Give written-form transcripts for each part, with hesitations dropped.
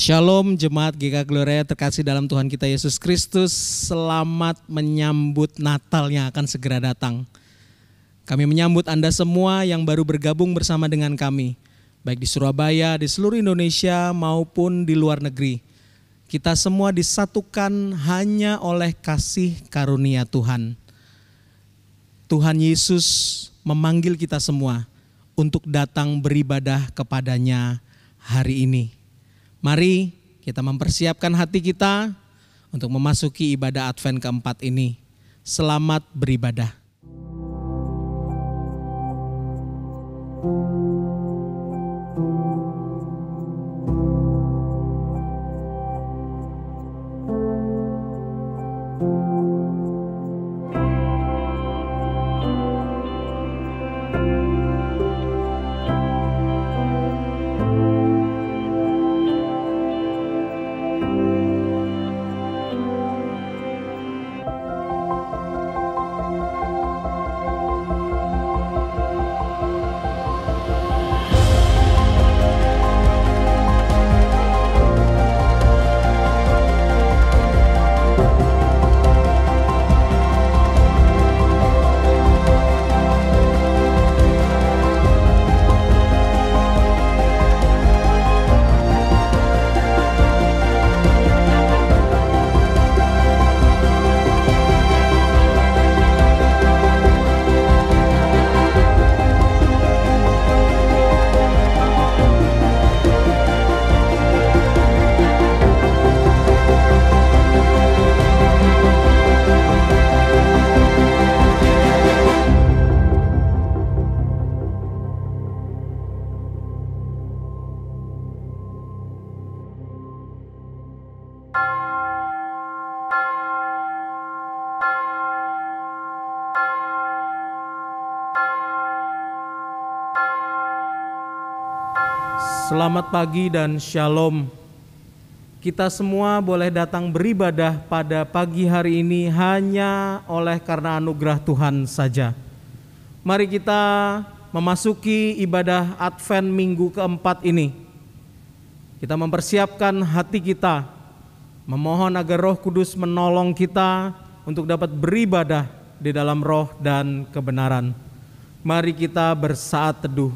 Shalom jemaat GK Gloria terkasih dalam Tuhan kita Yesus Kristus. Selamat menyambut Natal yang akan segera datang. Kami menyambut Anda semua yang baru bergabung bersama dengan kami, baik di Surabaya, di seluruh Indonesia maupun di luar negeri. Kita semua disatukan hanya oleh kasih karunia Tuhan. Tuhan Yesus memanggil kita semua untuk datang beribadah kepadanya hari ini. Mari kita mempersiapkan hati kita untuk memasuki ibadah Advent keempat ini. Selamat beribadah. Selamat pagi dan shalom. Kita semua boleh datang beribadah pada pagi hari ini hanya oleh karena anugerah Tuhan saja. Mari kita memasuki ibadah Advent minggu keempat ini. Kita mempersiapkan hati kita, memohon agar Roh Kudus menolong kita untuk dapat beribadah di dalam roh dan kebenaran. Mari kita bersaat teduh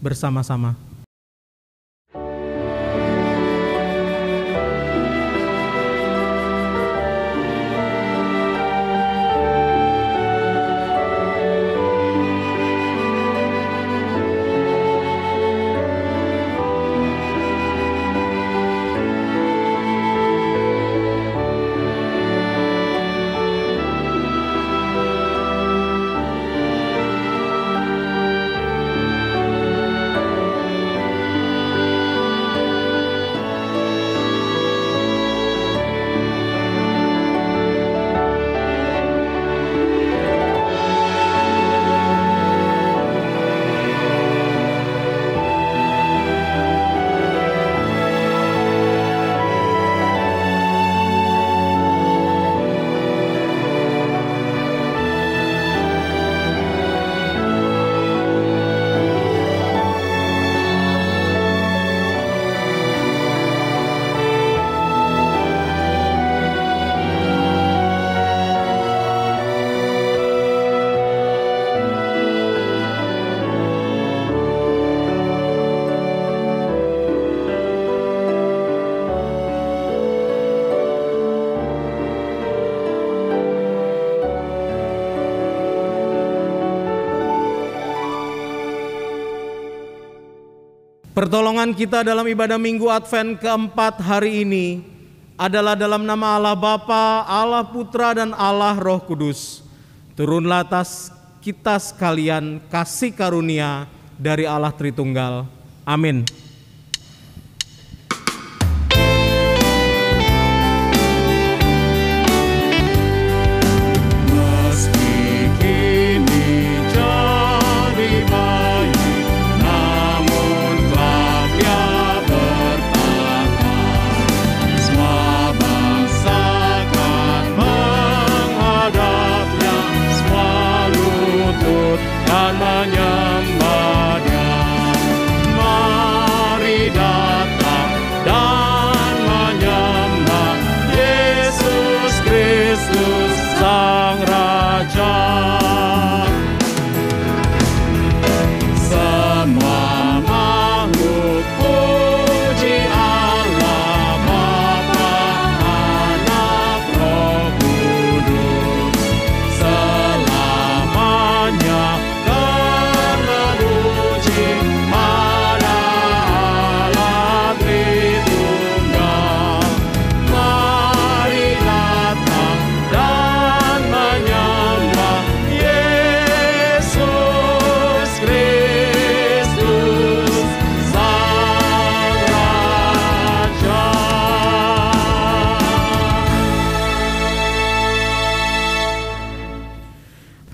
bersama-sama. Pertolongan kita dalam ibadah Minggu Advent keempat hari ini adalah dalam nama Allah Bapa, Allah Putra, dan Allah Roh Kudus. Turunlah atas kita sekalian kasih karunia dari Allah Tritunggal. Amin.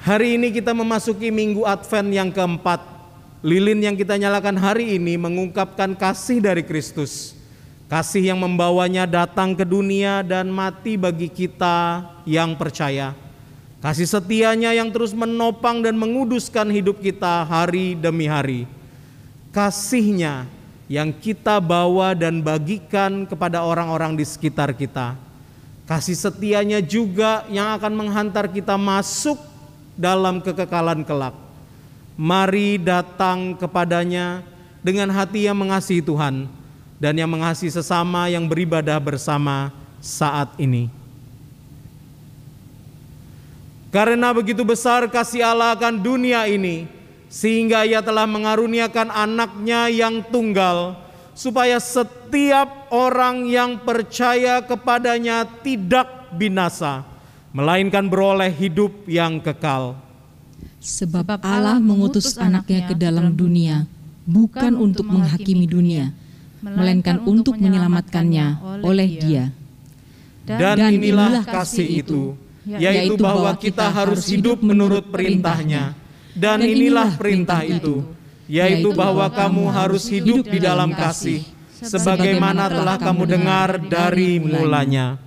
Hari ini kita memasuki Minggu Advent yang keempat. Lilin yang kita nyalakan hari ini mengungkapkan kasih dari Kristus. Kasih yang membawanya datang ke dunia dan mati bagi kita yang percaya. Kasih setianya yang terus menopang dan menguduskan hidup kita hari demi hari. Kasihnya yang kita bawa dan bagikan kepada orang-orang di sekitar kita. Kasih setianya juga yang akan menghantar kita masuk dalam kekekalan kelak. Mari datang kepadanya dengan hati yang mengasihi Tuhan dan yang mengasihi sesama yang beribadah bersama saat ini. Karena begitu besar kasih Allah akan dunia ini, sehingga Ia telah mengaruniakan anaknya yang tunggal, supaya setiap orang yang percaya kepadanya tidak binasa, melainkan beroleh hidup yang kekal. Sebab Allah mengutus anaknya ke dalam dunia, bukan untuk menghakimi dunia, melainkan untuk menyelamatkannya oleh Dia. Dan inilah kasih itu, yaitu bahwa kita harus hidup menurut perintahnya. Dan inilah perintah itu, yaitu bahwa kamu harus hidup di dalam kasih, sebagaimana telah kamu dengar dari mulanya.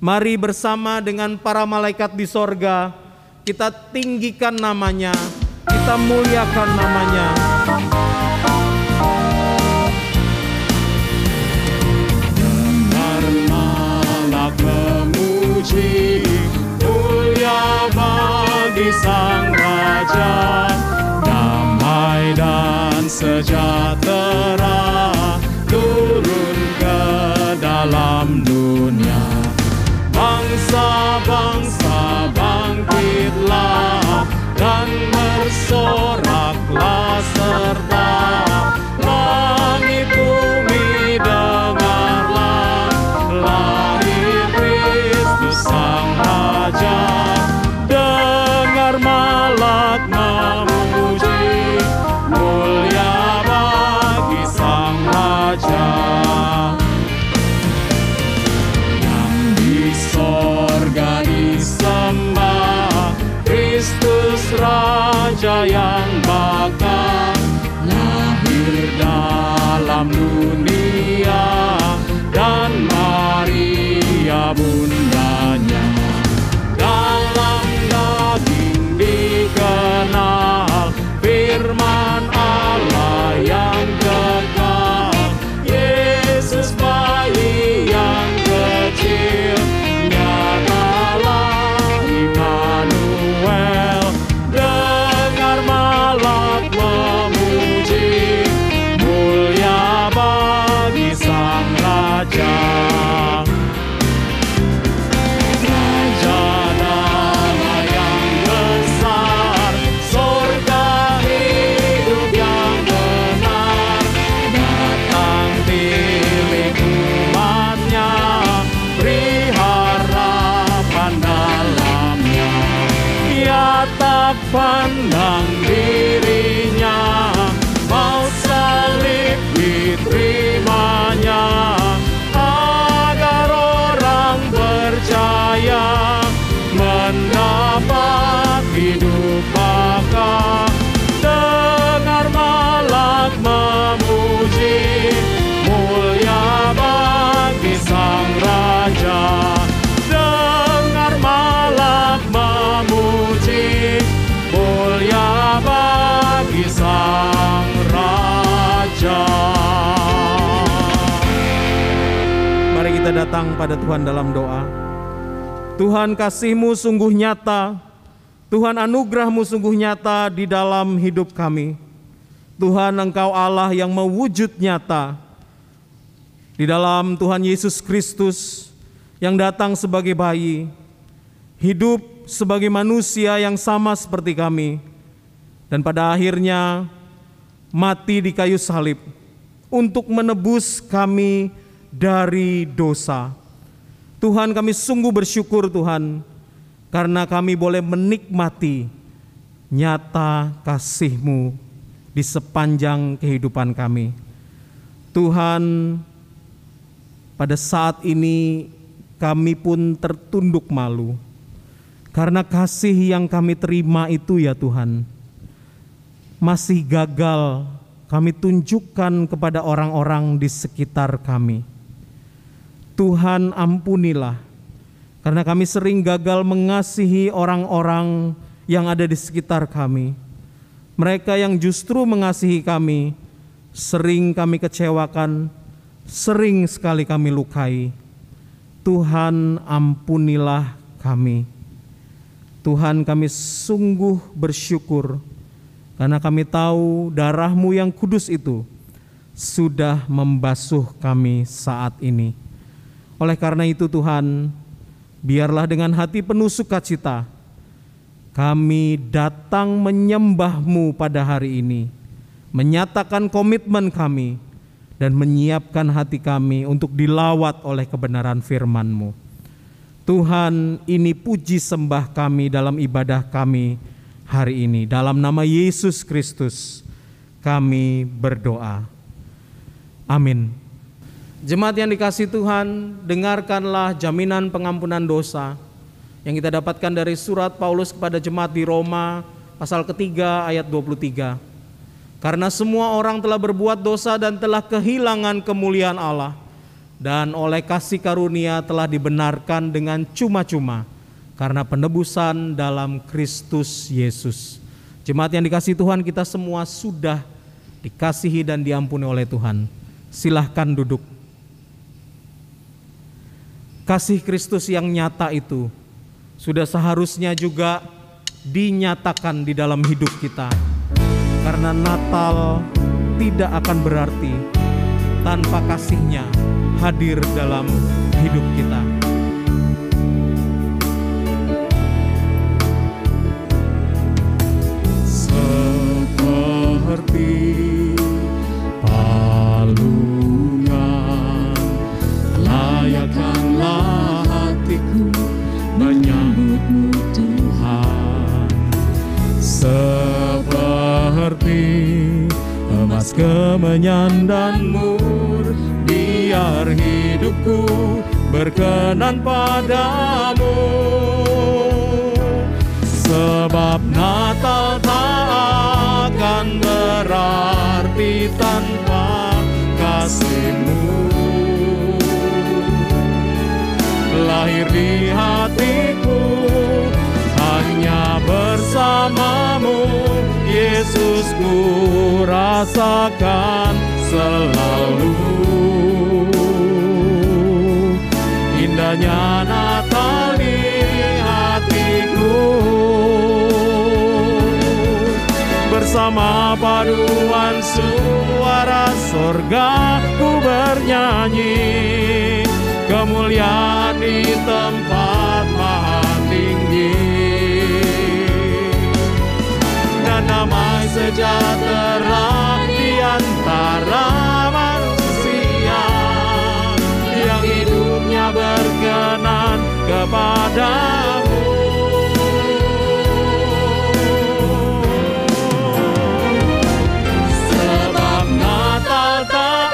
Mari bersama dengan para malaikat di sorga, kita tinggikan namanya, kita muliakan namanya. Dengar malak memuji, mulia bagi Sang Raja, damai dan sejahtera turun ke dalam dunia. Bangsa-bangsa bangkitlah dan bersoraklah serta langit bumi dengarlah, lahir Kristus Sang Raja. Dengar malak memuji, mulia bagi Sang Raja. Yang di sorga disembah, Kristus Raja yang bakal lahir dalam dunia, dan Maria bundanya. Dalam daging dikenal firman Allah yang kekal, Yesus bayi yang kecil, nyatalah Immanuel. Dengar malak memuji, mulia bagi Sang Raja. Raja damai yang besar, sorga hidup yang benar, datang pilih umatnya, beri harapan dalamnya. Ya tak pandang dirinya, mau salib diterimanya, agar orang percaya mendapat hidup baka. Dengar malak memuji, mulia bagi Sang Raja. Dengar malak memuji, mulia bagi Sang Raja. Mari kita datang pada Tuhan dalam doa. Tuhan, kasih-Mu sungguh nyata, Tuhan, anugerah-Mu sungguh nyata di dalam hidup kami. Tuhan, Engkau Allah yang mewujud nyata di dalam Tuhan Yesus Kristus yang datang sebagai bayi, hidup sebagai manusia yang sama seperti kami, dan pada akhirnya mati di kayu salib untuk menebus kami dari dosa. Tuhan, kami sungguh bersyukur Tuhan, karena kami boleh menikmati nyata kasih-Mu di sepanjang kehidupan kami. Tuhan, pada saat ini kami pun tertunduk malu, karena kasih yang kami terima itu ya Tuhan, masih gagal kami tunjukkan kepada orang-orang di sekitar kami. Tuhan, ampunilah, karena kami sering gagal mengasihi orang-orang yang ada di sekitar kami. Mereka yang justru mengasihi kami, sering kami kecewakan, sering sekali kami lukai. Tuhan, ampunilah kami. Tuhan, kami sungguh bersyukur, karena kami tahu darah-Mu yang kudus itu sudah membasuh kami saat ini. Oleh karena itu Tuhan, biarlah dengan hati penuh sukacita kami datang menyembah-Mu pada hari ini, menyatakan komitmen kami, dan menyiapkan hati kami untuk dilawat oleh kebenaran firman-Mu. Tuhan, ini puji sembah kami dalam ibadah kami hari ini. Dalam nama Yesus Kristus kami berdoa. Amin. Jemaat yang dikasihi Tuhan, dengarkanlah jaminan pengampunan dosa yang kita dapatkan dari surat Paulus kepada jemaat di Roma pasal ketiga ayat 23. Karena semua orang telah berbuat dosa dan telah kehilangan kemuliaan Allah, dan oleh kasih karunia telah dibenarkan dengan cuma-cuma karena penebusan dalam Kristus Yesus. Jemaat yang dikasihi Tuhan, kita semua sudah dikasihi dan diampuni oleh Tuhan. Silahkan duduk. Kasih Kristus yang nyata itu sudah seharusnya juga dinyatakan di dalam hidup kita. Karena Natal tidak akan berarti tanpa kasih-Nya hadir dalam hidup kita. Seperti palungan, layakkanlah hatiku menyambut-Mu Tuhan. Seperti emas kemenyan dan mur, biar hidupku berkenan padamu. Sebab Natal tak akan berarti tanpa kasih-Mu. Lahir di hatiku hanya bersama-Mu, Yesus, ku rasakan selalu. Indahnya Natal di hatiku. Bersama paduan suara sorga ku bernyanyi, kemuliaan di tempat maha tinggi, dan damai sejahtera di antara manusia yang hidupnya berkenan kepadamu. Sebab Natal tak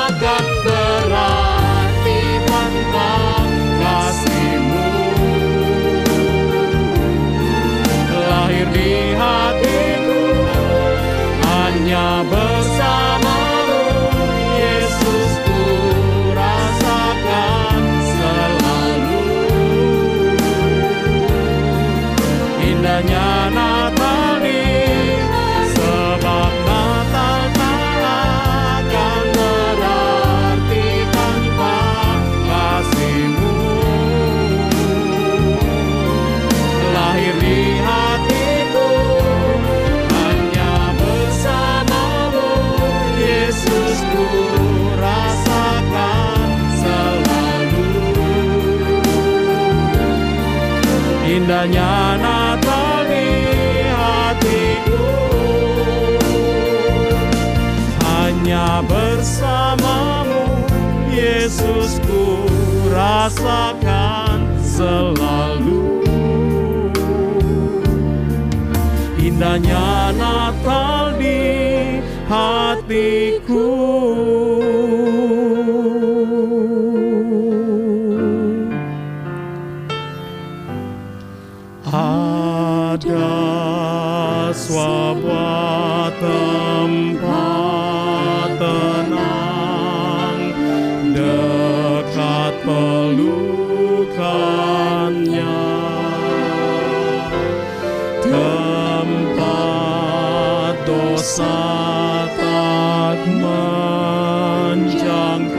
akan berarti tanpa kasih-Mu. Lahir di hatiku hanya bersama-Mu, Yesus, ku rasakan selalu. Indahnya Natal ini, sebab Natal tak akan berarti tanpa kasih-Mu. Lahir di hatiku hanya bersama-Mu, Yesus, ku rasakan selalu. Indahnya Natal di hatiku hanya bersama-Mu, Yesus, ku rasakan selalu. Indahnya Natal di hatiku. Ada sebuah tempat tenang dekat pelukannya, tempat dosa tak menjangkau,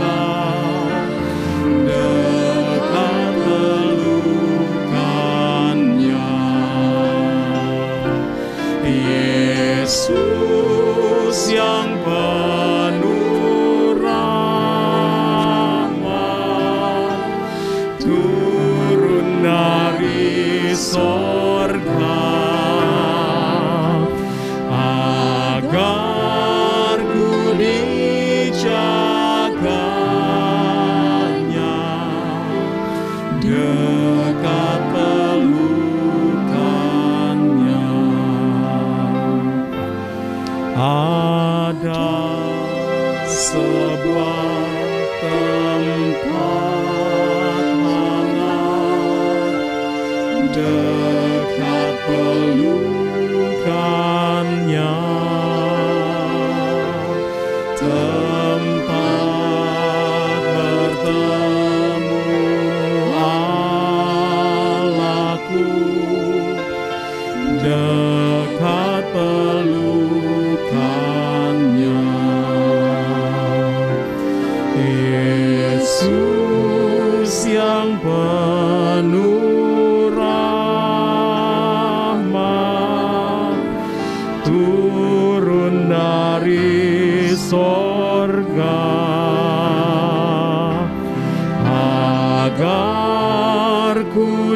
dekat pelukannya. Yesus yang penuh rahmat turun dari sorga agar ku dijaganya dekat pelukannya. Ada sebuah tempat hangat dekat pelukannya,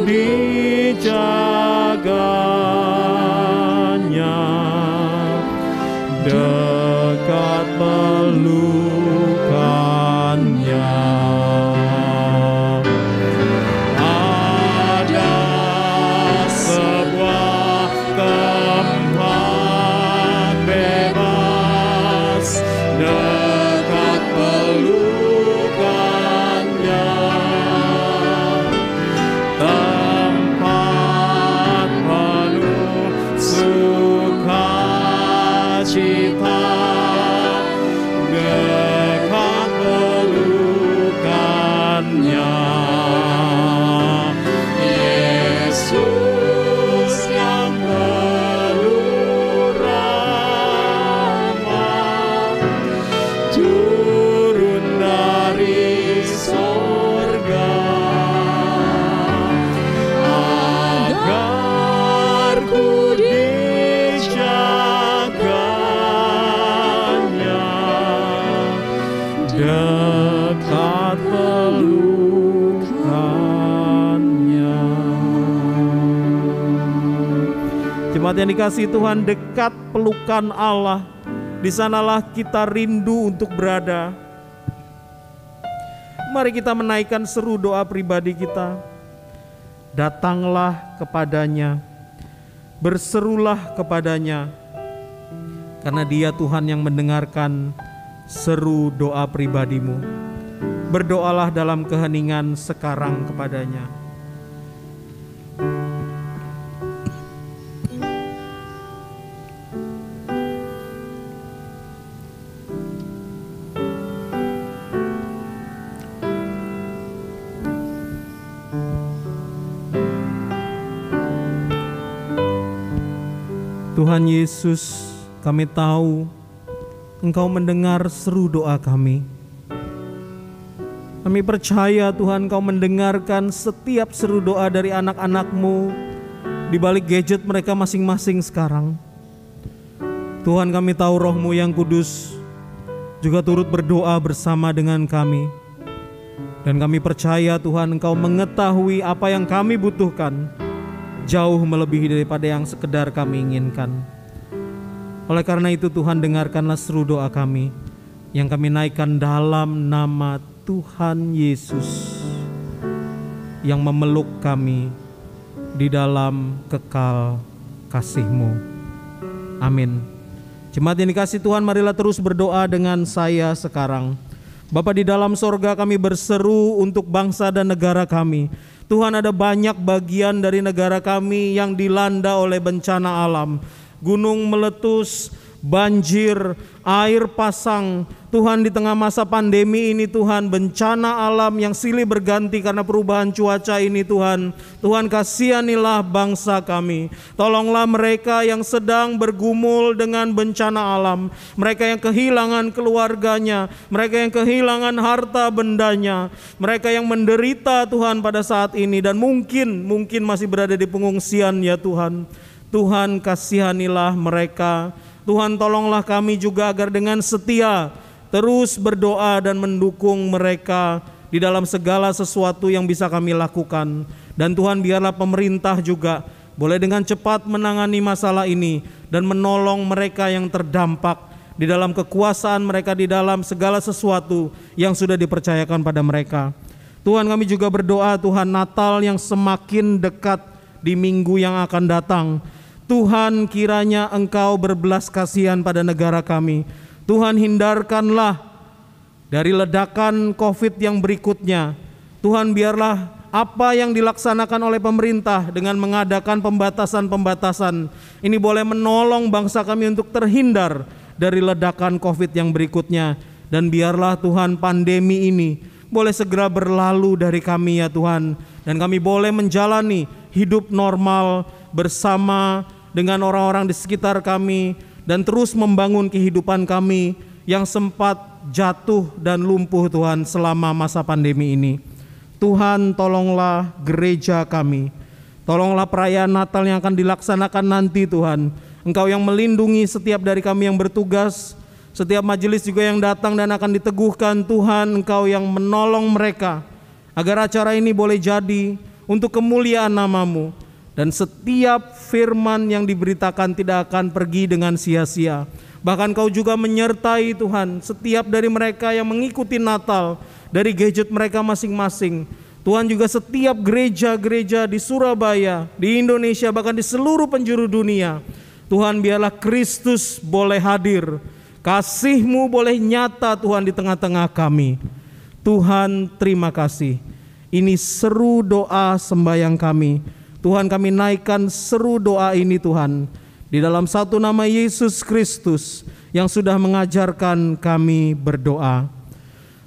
dijaganya, dekat pelukannya. Ada sebuah tempat bebas, dekat pelukannya, tempat penuh sukacita, dekat pelukannya. Yesus yang penuh rahmat, turun dari sorga, agar ku dijaganya, dekat pelukannya. Jemaat yang dikasihi Tuhan, dekat pelukan Allah, di sanalah kita rindu untuk berada. Mari kita menaikkan seru doa pribadi kita. Datanglah kepadanya, berserulah kepadanya, karena Dia Tuhan yang mendengarkan seru doa pribadimu. Berdoalah dalam keheningan sekarang kepadanya. Tuhan Yesus, kami tahu Engkau mendengar seru doa kami. Kami percaya Tuhan, Engkau mendengarkan setiap seru doa dari anak-anak-Mu di balik gadget mereka masing-masing sekarang. Tuhan, kami tahu Roh-Mu yang kudus juga turut berdoa bersama dengan kami. Dan kami percaya Tuhan, Engkau mengetahui apa yang kami butuhkan, jauh melebihi daripada yang sekedar kami inginkan. Oleh karena itu Tuhan, dengarkanlah seru doa kami yang kami naikkan dalam nama Tuhan Yesus yang memeluk kami di dalam kekal kasih-Mu. Amin. Jemaat yang dikasihi Tuhan, marilah terus berdoa dengan saya sekarang. Bapa di dalam sorga, kami berseru untuk bangsa dan negara kami. Tuhan, ada banyak bagian dari negara kami yang dilanda oleh bencana alam. Gunung meletus, banjir, air pasang. Tuhan, di tengah masa pandemi ini Tuhan, bencana alam yang silih berganti karena perubahan cuaca ini Tuhan. Tuhan, kasihanilah bangsa kami. Tolonglah mereka yang sedang bergumul dengan bencana alam. Mereka yang kehilangan keluarganya, mereka yang kehilangan harta bendanya, mereka yang menderita Tuhan pada saat ini dan mungkin masih berada di pengungsian ya Tuhan. Tuhan, kasihanilah mereka. Tuhan, tolonglah kami juga agar dengan setia terus berdoa dan mendukung mereka di dalam segala sesuatu yang bisa kami lakukan. Dan Tuhan, biarlah pemerintah juga boleh dengan cepat menangani masalah ini dan menolong mereka yang terdampak di dalam kekuasaan mereka, di dalam segala sesuatu yang sudah dipercayakan pada mereka. Tuhan, kami juga berdoa Tuhan, Natal yang semakin dekat di minggu yang akan datang. Tuhan, kiranya Engkau berbelas kasihan pada negara kami. Tuhan, hindarkanlah dari ledakan COVID yang berikutnya. Tuhan, biarlah apa yang dilaksanakan oleh pemerintah dengan mengadakan pembatasan-pembatasan ini boleh menolong bangsa kami untuk terhindar dari ledakan COVID yang berikutnya. Dan biarlah Tuhan, pandemi ini boleh segera berlalu dari kami ya Tuhan. Dan kami boleh menjalani hidup normal bersama dengan orang-orang di sekitar kami dan terus membangun kehidupan kami yang sempat jatuh dan lumpuh Tuhan selama masa pandemi ini. Tuhan, tolonglah gereja kami, tolonglah perayaan Natal yang akan dilaksanakan nanti Tuhan. Engkau yang melindungi setiap dari kami yang bertugas, setiap majelis juga yang datang dan akan diteguhkan Tuhan. Engkau yang menolong mereka agar acara ini boleh jadi, untuk kemuliaan nama-Mu. Dan setiap firman yang diberitakan tidak akan pergi dengan sia-sia. Bahkan Kau juga menyertai Tuhan setiap dari mereka yang mengikuti Natal dari gadget mereka masing-masing. Tuhan juga setiap gereja-gereja di Surabaya, di Indonesia, bahkan di seluruh penjuru dunia. Tuhan, biarlah Kristus boleh hadir, kasih-Mu boleh nyata Tuhan di tengah-tengah kami. Tuhan, terima kasih. Ini seru doa sembahyang kami. Tuhan, kami naikkan seru doa ini Tuhan, di dalam satu nama Yesus Kristus yang sudah mengajarkan kami berdoa.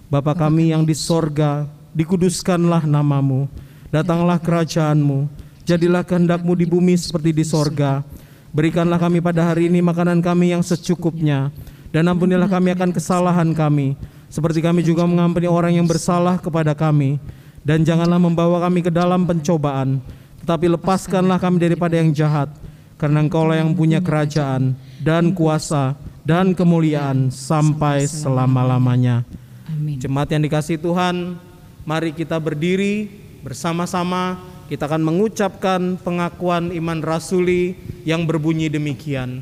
Bapa kami yang di sorga, dikuduskanlah nama-Mu, datanglah kerajaan-Mu, jadilah kehendak-Mu di bumi seperti di sorga. Berikanlah kami pada hari ini makanan kami yang secukupnya, dan ampunilah kami akan kesalahan kami, seperti kami juga mengampuni orang yang bersalah kepada kami. Dan janganlah membawa kami ke dalam pencobaan, tetapi lepaskanlah kami daripada yang jahat, karena Engkau-lah yang punya kerajaan, dan kuasa, dan kemuliaan sampai selama-lamanya. Amin. Jemaat yang dikasihi Tuhan, mari kita berdiri bersama-sama. Kita akan mengucapkan pengakuan iman rasuli yang berbunyi demikian.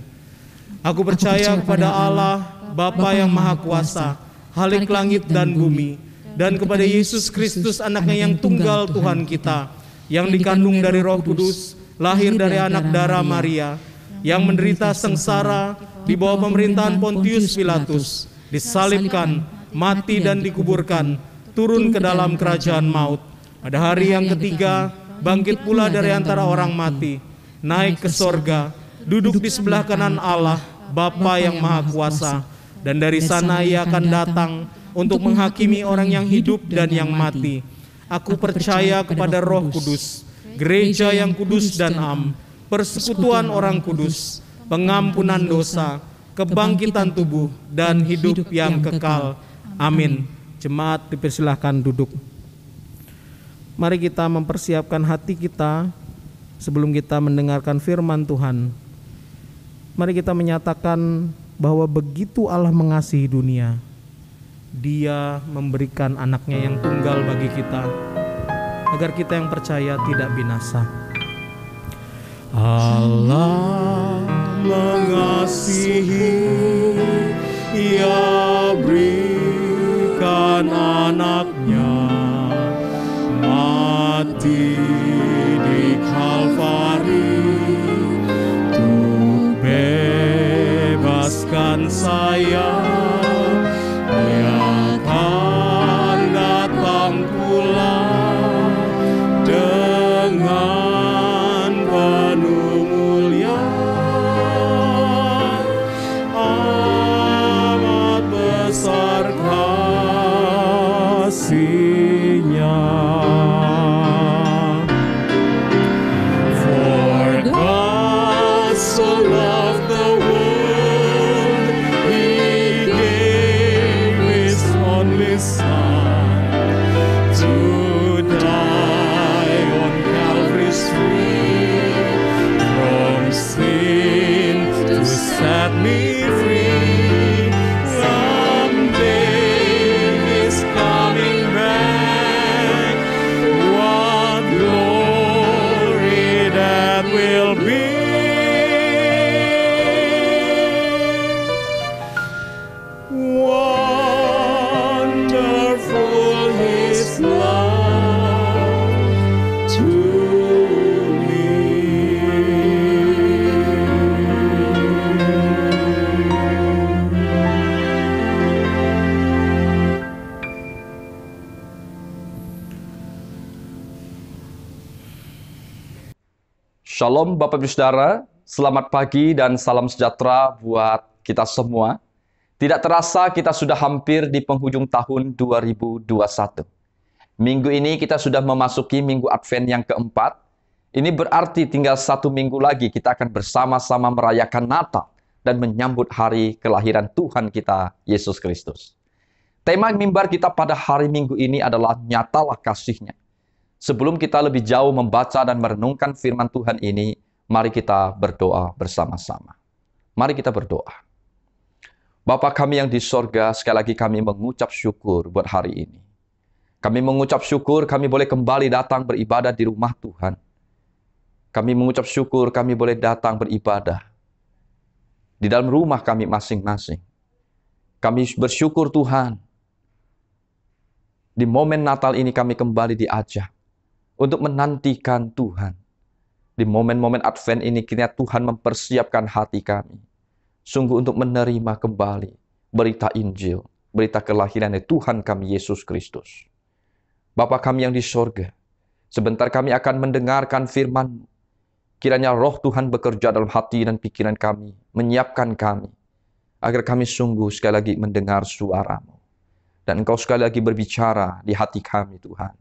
Aku percaya kepada Allah, Bapa yang Maha Kuasa, Khalik langit dan bumi, dan kepada Yesus Kristus anaknya yang tunggal Tuhan kita, yang dikandung dari Roh Kudus, lahir dari anak darah Maria, yang menderita sengsara di bawah pemerintahan Pontius Pilatus, disalibkan, mati dan dikuburkan, turun ke dalam kerajaan maut. Pada hari yang ketiga, bangkit pula dari antara orang mati, naik ke sorga, duduk di sebelah kanan Allah, Bapa yang Maha Kuasa, dan dari sana Ia akan datang untuk menghakimi orang yang hidup dan yang mati. Aku percaya kepada Roh Kudus, gereja yang kudus dan am, persekutuan orang kudus, pengampunan dosa, kebangkitan tubuh, dan hidup yang kekal. Amin. Jemaat dipersilahkan duduk. Mari kita mempersiapkan hati kita sebelum kita mendengarkan firman Tuhan. Mari kita menyatakan bahwa begitu Allah mengasihi dunia, Dia memberikan anaknya yang tunggal bagi kita, agar kita yang percaya tidak binasa. Allah mengasihi, Ia berikan anaknya mati di Kalvari untuk bebaskan saya. Dia akan datang pula dengan penuh mulia. Amat besar kasih-Nya. Shalom Bapak Ibu Saudara, selamat pagi dan salam sejahtera buat kita semua. Tidak terasa kita sudah hampir di penghujung tahun 2021. Minggu ini kita sudah memasuki minggu Advent yang keempat. Ini berarti tinggal 1 minggu lagi kita akan bersama-sama merayakan Natal dan menyambut hari kelahiran Tuhan kita, Yesus Kristus. Tema mimbar kita pada hari Minggu ini adalah nyatalah kasih-Nya. Sebelum kita lebih jauh membaca dan merenungkan firman Tuhan ini, mari kita berdoa bersama-sama. Mari kita berdoa. Bapa kami yang di sorga, sekali lagi kami mengucap syukur buat hari ini. Kami mengucap syukur kami boleh kembali datang beribadah di rumah Tuhan. Kami mengucap syukur kami boleh datang beribadah di dalam rumah kami masing-masing. Kami bersyukur Tuhan, di momen Natal ini kami kembali diajak untuk menantikan Tuhan. Di momen-momen Advent ini kiranya Tuhan mempersiapkan hati kami, sungguh untuk menerima kembali berita Injil, berita kelahiran dari Tuhan kami Yesus Kristus. Bapa kami yang di sorga, sebentar kami akan mendengarkan firman-Mu. Kiranya roh Tuhan bekerja dalam hati dan pikiran kami, menyiapkan kami, agar kami sungguh sekali lagi mendengar suara-Mu. Dan Engkau sekali lagi berbicara di hati kami Tuhan.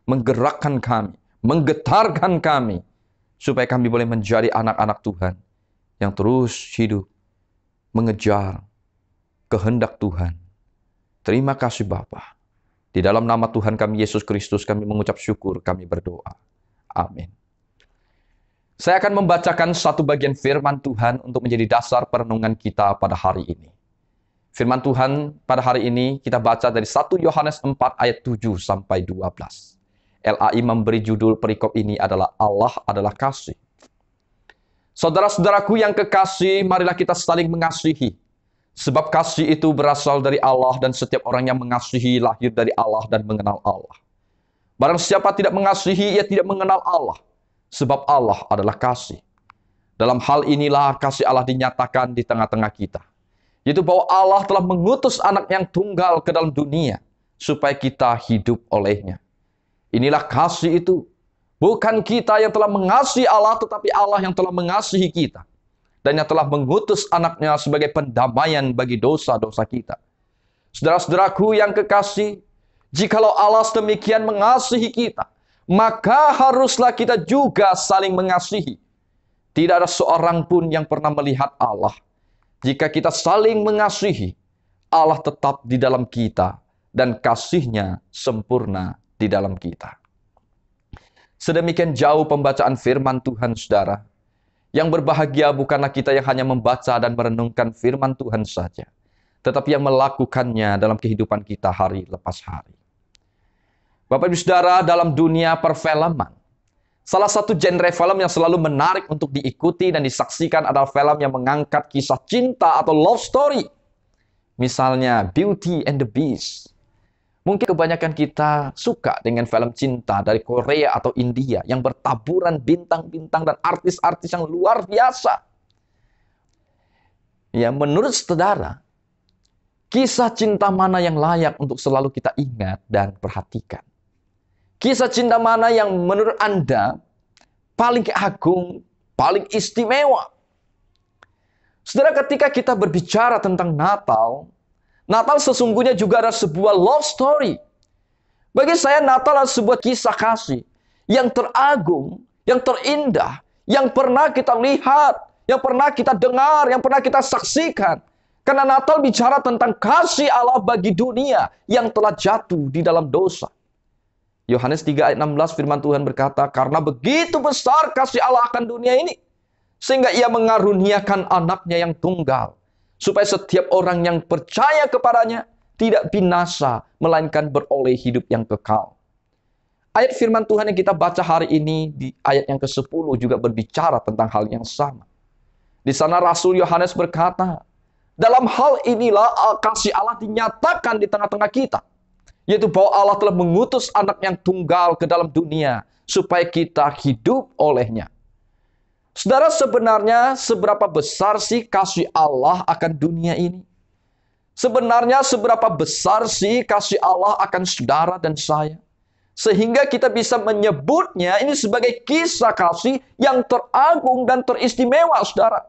Menggerakkan kami, menggetarkan kami, supaya kami boleh menjadi anak-anak Tuhan yang terus hidup, mengejar kehendak Tuhan. Terima kasih Bapa. Di dalam nama Tuhan kami Yesus Kristus kami mengucap syukur, kami berdoa. Amin. Saya akan membacakan satu bagian firman Tuhan untuk menjadi dasar perenungan kita pada hari ini. Firman Tuhan pada hari ini kita baca dari 1 Yohanes 4 ayat 7 sampai 12. LAI memberi judul perikop ini adalah Allah adalah kasih. Saudara-saudaraku yang kekasih, marilah kita saling mengasihi. Sebab kasih itu berasal dari Allah dan setiap orang yang mengasihi lahir dari Allah dan mengenal Allah. Barang siapa tidak mengasihi, ia tidak mengenal Allah. Sebab Allah adalah kasih. Dalam hal inilah kasih Allah dinyatakan di tengah-tengah kita. Yaitu bahwa Allah telah mengutus anak yang tunggal ke dalam dunia, supaya kita hidup olehnya. Inilah kasih itu. Bukan kita yang telah mengasihi Allah, tetapi Allah yang telah mengasihi kita. Dan yang telah mengutus anaknya sebagai pendamaian bagi dosa-dosa kita. Saudara-saudaraku yang kekasih, jikalau Allah sedemikian mengasihi kita, maka haruslah kita juga saling mengasihi. Tidak ada seorang pun yang pernah melihat Allah. Jika kita saling mengasihi, Allah tetap di dalam kita dan kasih-Nya sempurna di dalam kita. Sedemikian jauh pembacaan firman Tuhan, saudara. Yang berbahagia bukanlah kita yang hanya membaca dan merenungkan firman Tuhan saja, tetapi yang melakukannya dalam kehidupan kita hari lepas hari. Bapak Ibu Saudara, dalam dunia perfilman, salah satu genre film yang selalu menarik untuk diikuti dan disaksikan adalah film yang mengangkat kisah cinta atau love story. Misalnya Beauty and the Beast. Mungkin kebanyakan kita suka dengan film cinta dari Korea atau India yang bertaburan bintang-bintang dan artis-artis yang luar biasa. Ya, menurut saudara, kisah cinta mana yang layak untuk selalu kita ingat dan perhatikan? Kisah cinta mana yang menurut Anda paling agung, paling istimewa? Saudara, ketika kita berbicara tentang Natal, Natal sesungguhnya juga adalah sebuah love story. Bagi saya Natal adalah sebuah kisah kasih yang teragung, yang terindah, yang pernah kita lihat, yang pernah kita dengar, yang pernah kita saksikan. Karena Natal bicara tentang kasih Allah bagi dunia yang telah jatuh di dalam dosa. Yohanes 3 ayat 16 firman Tuhan berkata, karena begitu besar kasih Allah akan dunia ini, sehingga ia mengaruniakan anaknya yang tunggal, supaya setiap orang yang percaya kepadanya tidak binasa, melainkan beroleh hidup yang kekal. Ayat firman Tuhan yang kita baca hari ini di ayat yang ke-10 juga berbicara tentang hal yang sama. Di sana Rasul Yohanes berkata, dalam hal inilah kasih Allah dinyatakan di tengah-tengah kita. Yaitu bahwa Allah telah mengutus anak yang tunggal ke dalam dunia, supaya kita hidup olehnya. Saudara, sebenarnya seberapa besar sih kasih Allah akan dunia ini? Sebenarnya seberapa besar sih kasih Allah akan saudara dan saya? Sehingga kita bisa menyebutnya ini sebagai kisah kasih yang teragung dan teristimewa, saudara.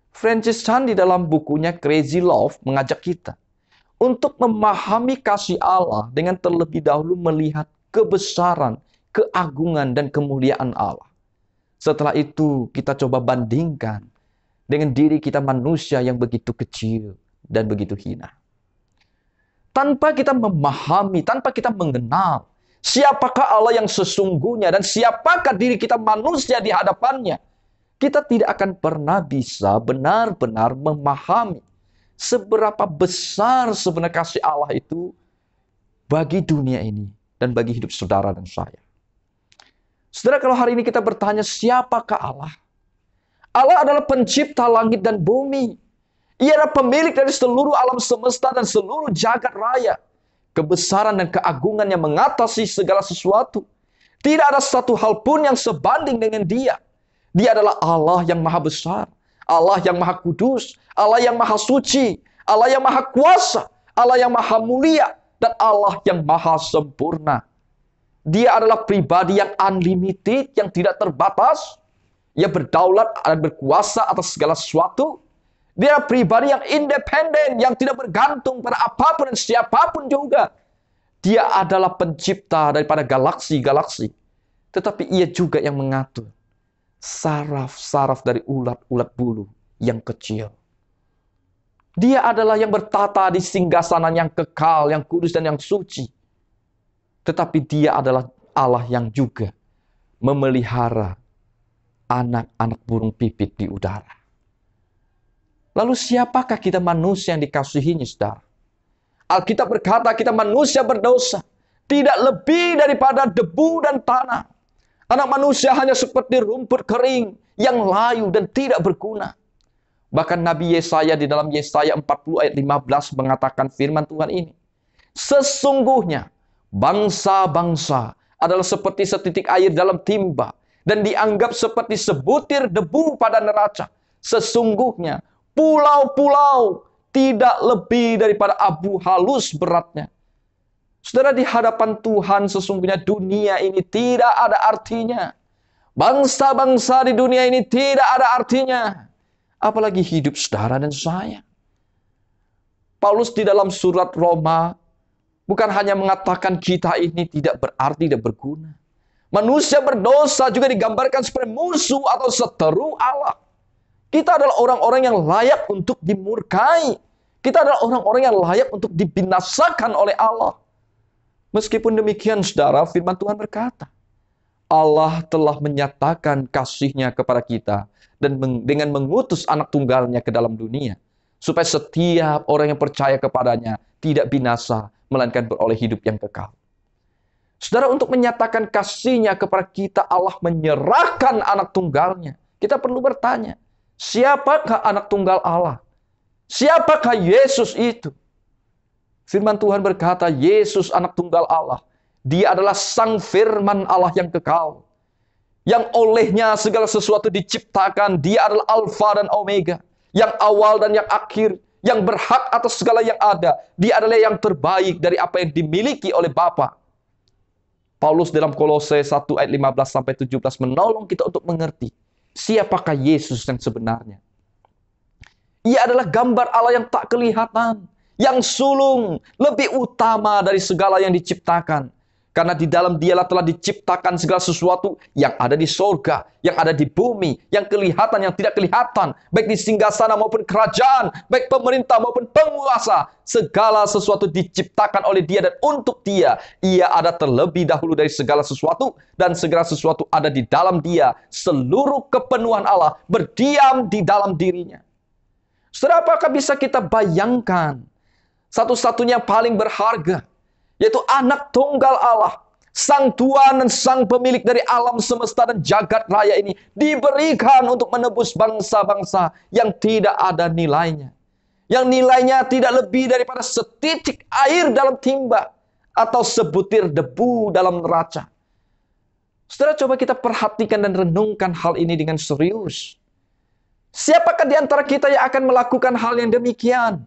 Francis Chan di dalam bukunya Crazy Love mengajak kita untuk memahami kasih Allah dengan terlebih dahulu melihat kebesaran, keagungan, dan kemuliaan Allah. Setelah itu kita coba bandingkan dengan diri kita manusia yang begitu kecil dan begitu hina. Tanpa kita memahami, tanpa kita mengenal siapakah Allah yang sesungguhnya dan siapakah diri kita manusia di hadapannya, kita tidak akan pernah bisa benar-benar memahami seberapa besar sebenarnya kasih Allah itu bagi dunia ini dan bagi hidup saudara dan saya. Saudara, kalau hari ini kita bertanya, siapakah Allah? Allah adalah pencipta langit dan bumi. Ia adalah pemilik dari seluruh alam semesta dan seluruh jagat raya. Kebesaran dan keagungannya mengatasi segala sesuatu. Tidak ada satu hal pun yang sebanding dengan Dia. Dia adalah Allah yang maha besar, Allah yang maha kudus, Allah yang maha suci, Allah yang maha kuasa, Allah yang maha mulia, dan Allah yang maha sempurna. Dia adalah pribadi yang unlimited, yang tidak terbatas. Ia berdaulat dan berkuasa atas segala sesuatu. Dia adalah pribadi yang independen, yang tidak bergantung pada apapun dan siapapun juga. Dia adalah pencipta daripada galaksi-galaksi. Tetapi ia juga yang mengatur saraf-saraf dari ulat-ulat bulu yang kecil. Dia adalah yang bertata di singgasana yang kekal, yang kudus dan yang suci. Tetapi dia adalah Allah yang juga memelihara anak-anak burung pipit di udara. Lalu siapakah kita manusia yang dikasihinya, saudara? Alkitab berkata kita manusia berdosa, tidak lebih daripada debu dan tanah. Anak manusia hanya seperti rumput kering yang layu dan tidak berguna. Bahkan Nabi Yesaya di dalam Yesaya 40 ayat 15 mengatakan firman Tuhan ini. Sesungguhnya bangsa-bangsa adalah seperti setitik air dalam timba dan dianggap seperti sebutir debu pada neraca. Sesungguhnya pulau-pulau tidak lebih daripada abu halus beratnya. Saudara, di hadapan Tuhan sesungguhnya dunia ini tidak ada artinya. Bangsa-bangsa di dunia ini tidak ada artinya. Apalagi hidup saudara dan saya. Paulus di dalam surat Roma bukan hanya mengatakan kita ini tidak berarti dan berguna. Manusia berdosa juga digambarkan sebagai musuh atau seteru Allah. Kita adalah orang-orang yang layak untuk dimurkai. Kita adalah orang-orang yang layak untuk dibinasakan oleh Allah. Meskipun demikian, saudara, firman Tuhan berkata, Allah telah menyatakan kasih-Nya kepada kita dan dengan mengutus anak tunggalnya ke dalam dunia, supaya setiap orang yang percaya kepadanya tidak binasa, melainkan beroleh hidup yang kekal. Saudara, untuk menyatakan kasih-Nya kepada kita, Allah menyerahkan anak tunggalnya. Kita perlu bertanya, siapakah anak tunggal Allah? Siapakah Yesus itu? Firman Tuhan berkata, Yesus anak tunggal Allah. Dia adalah sang firman Allah yang kekal. Yang olehnya segala sesuatu diciptakan. Dia adalah Alfa dan Omega. Yang awal dan yang akhir. Yang berhak atas segala yang ada. Dia adalah yang terbaik dari apa yang dimiliki oleh Bapa. Paulus dalam Kolose 1 ayat 15-17 menolong kita untuk mengerti siapakah Yesus yang sebenarnya. Ia adalah gambar Allah yang tak kelihatan, yang sulung, lebih utama dari segala yang diciptakan. Karena di dalam Dialah telah diciptakan segala sesuatu yang ada di sorga, yang ada di bumi, yang kelihatan, yang tidak kelihatan, baik di singgasana maupun kerajaan, baik pemerintah maupun penguasa. Segala sesuatu diciptakan oleh Dia dan untuk Dia. Ia ada terlebih dahulu dari segala sesuatu, dan segala sesuatu ada di dalam Dia. Seluruh kepenuhan Allah berdiam di dalam dirinya. Saudara, apakah bisa kita bayangkan satu-satunya paling berharga, yaitu anak tunggal Allah, sang Tuhan dan sang pemilik dari alam semesta dan jagat raya ini, diberikan untuk menebus bangsa-bangsa yang tidak ada nilainya. Yang nilainya tidak lebih daripada setitik air dalam timba atau sebutir debu dalam neraca. Saudara, coba kita perhatikan dan renungkan hal ini dengan serius. Siapakah di antara kita yang akan melakukan hal yang demikian?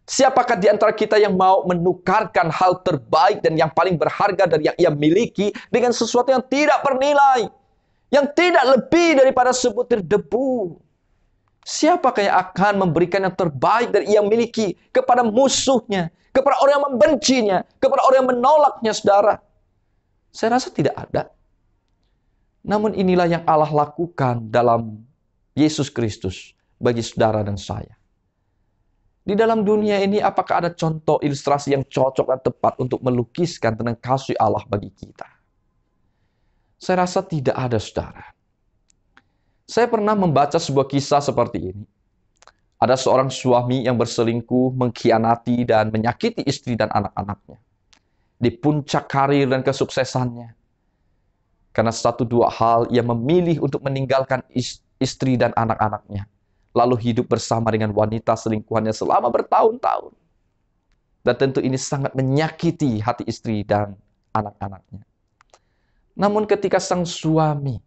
Siapakah di antara kita yang mau menukarkan hal terbaik dan yang paling berharga dari yang ia miliki dengan sesuatu yang tidak bernilai, yang tidak lebih daripada sebutir debu? Siapakah yang akan memberikan yang terbaik dari yang miliki kepada musuhnya, kepada orang yang membencinya, kepada orang yang menolaknya, saudara? Saya rasa tidak ada. Namun inilah yang Allah lakukan dalam Yesus Kristus bagi saudara dan saya. Di dalam dunia ini, apakah ada contoh ilustrasi yang cocok dan tepat untuk melukiskan tentang kasih Allah bagi kita? Saya rasa tidak ada, saudara. Saya pernah membaca sebuah kisah seperti ini. Ada seorang suami yang berselingkuh, mengkhianati, dan menyakiti istri dan anak-anaknya. di puncak karir dan kesuksesannya. Karena satu dua hal ia memilih untuk meninggalkan istri dan anak-anaknya, lalu hidup bersama dengan wanita selingkuhannya selama bertahun-tahun. Dan tentu ini sangat menyakiti hati istri dan anak-anaknya. Namun ketika sang suami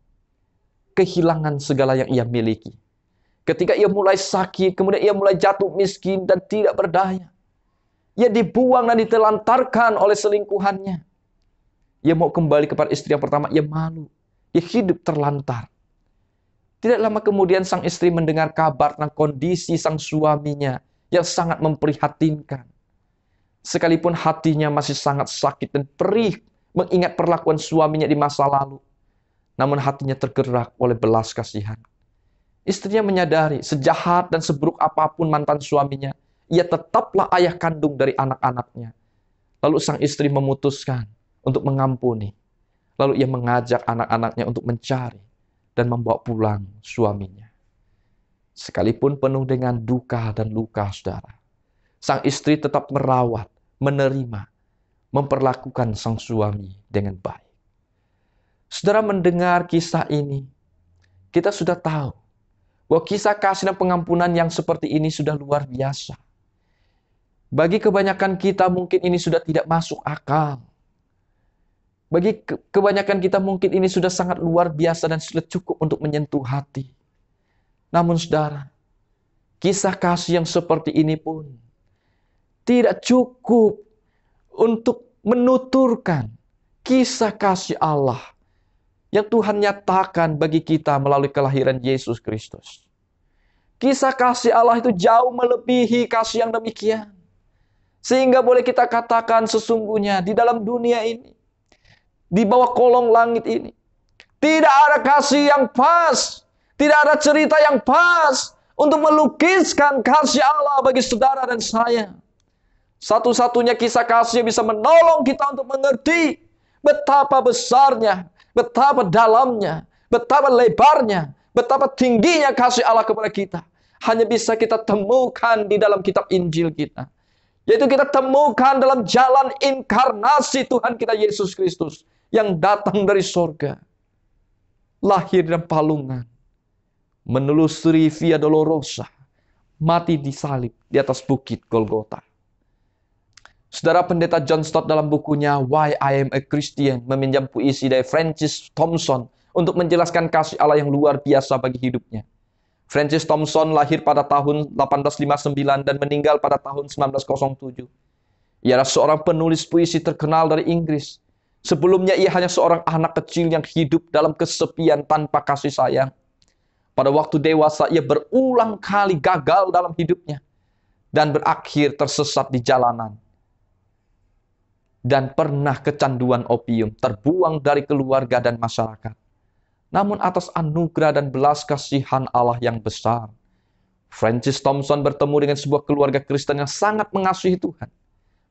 kehilangan segala yang ia miliki, ketika ia mulai sakit, kemudian ia mulai jatuh miskin dan tidak berdaya, ia dibuang dan ditelantarkan oleh selingkuhannya. Ia mau kembali kepada istri yang pertama, ia malu. Ia hidup terlantar. Tidak lama kemudian sang istri mendengar kabar tentang kondisi sang suaminya yang sangat memprihatinkan. Sekalipun hatinya masih sangat sakit dan perih mengingat perlakuan suaminya di masa lalu, namun hatinya tergerak oleh belas kasihan. Istrinya menyadari sejahat dan seburuk apapun mantan suaminya, ia tetaplah ayah kandung dari anak-anaknya. Lalu sang istri memutuskan untuk mengampuni. Lalu ia mengajak anak-anaknya untuk mencari dan membawa pulang suaminya. Sekalipun penuh dengan duka dan luka, saudara, sang istri tetap merawat, menerima, memperlakukan sang suami dengan baik. Saudara mendengar kisah ini, kita sudah tahu bahwa kisah kasih dan pengampunan yang seperti ini sudah luar biasa. Bagi kebanyakan kita mungkin ini sudah tidak masuk akal. Bagi kebanyakan kita mungkin ini sudah sangat luar biasa dan sudah cukup untuk menyentuh hati. Namun saudara, kisah kasih yang seperti ini pun tidak cukup untuk menuturkan kisah kasih Allah yang Tuhan nyatakan bagi kita melalui kelahiran Yesus Kristus. Kisah kasih Allah itu jauh melebihi kasih yang demikian. Sehingga boleh kita katakan sesungguhnya di dalam dunia ini, di bawah kolong langit ini, tidak ada kasih yang pas, tidak ada cerita yang pas untuk melukiskan kasih Allah bagi saudara dan saya. Satu-satunya kisah kasih yang bisa menolong kita untuk mengerti betapa besarnya, betapa dalamnya, betapa lebarnya, betapa tingginya kasih Allah kepada kita, hanya bisa kita temukan di dalam kitab Injil kita. Yaitu kita temukan dalam jalan inkarnasi Tuhan kita Yesus Kristus yang datang dari sorga, lahir dalam palungan, menelusuri Via Dolorosa, mati disalib di atas bukit Golgota. Saudara, Pendeta John Stott dalam bukunya Why I Am a Christian meminjam puisi dari Francis Thompson untuk menjelaskan kasih Allah yang luar biasa bagi hidupnya. Francis Thompson lahir pada tahun 1859 dan meninggal pada tahun 1907. Ia adalah seorang penulis puisi terkenal dari Inggris. Sebelumnya ia hanya seorang anak kecil yang hidup dalam kesepian tanpa kasih sayang. Pada waktu dewasa ia berulang kali gagal dalam hidupnya dan berakhir tersesat di jalanan. Dan pernah kecanduan opium, terbuang dari keluarga dan masyarakat. Namun atas anugerah dan belas kasihan Allah yang besar, Francis Thompson bertemu dengan sebuah keluarga Kristen yang sangat mengasihi Tuhan.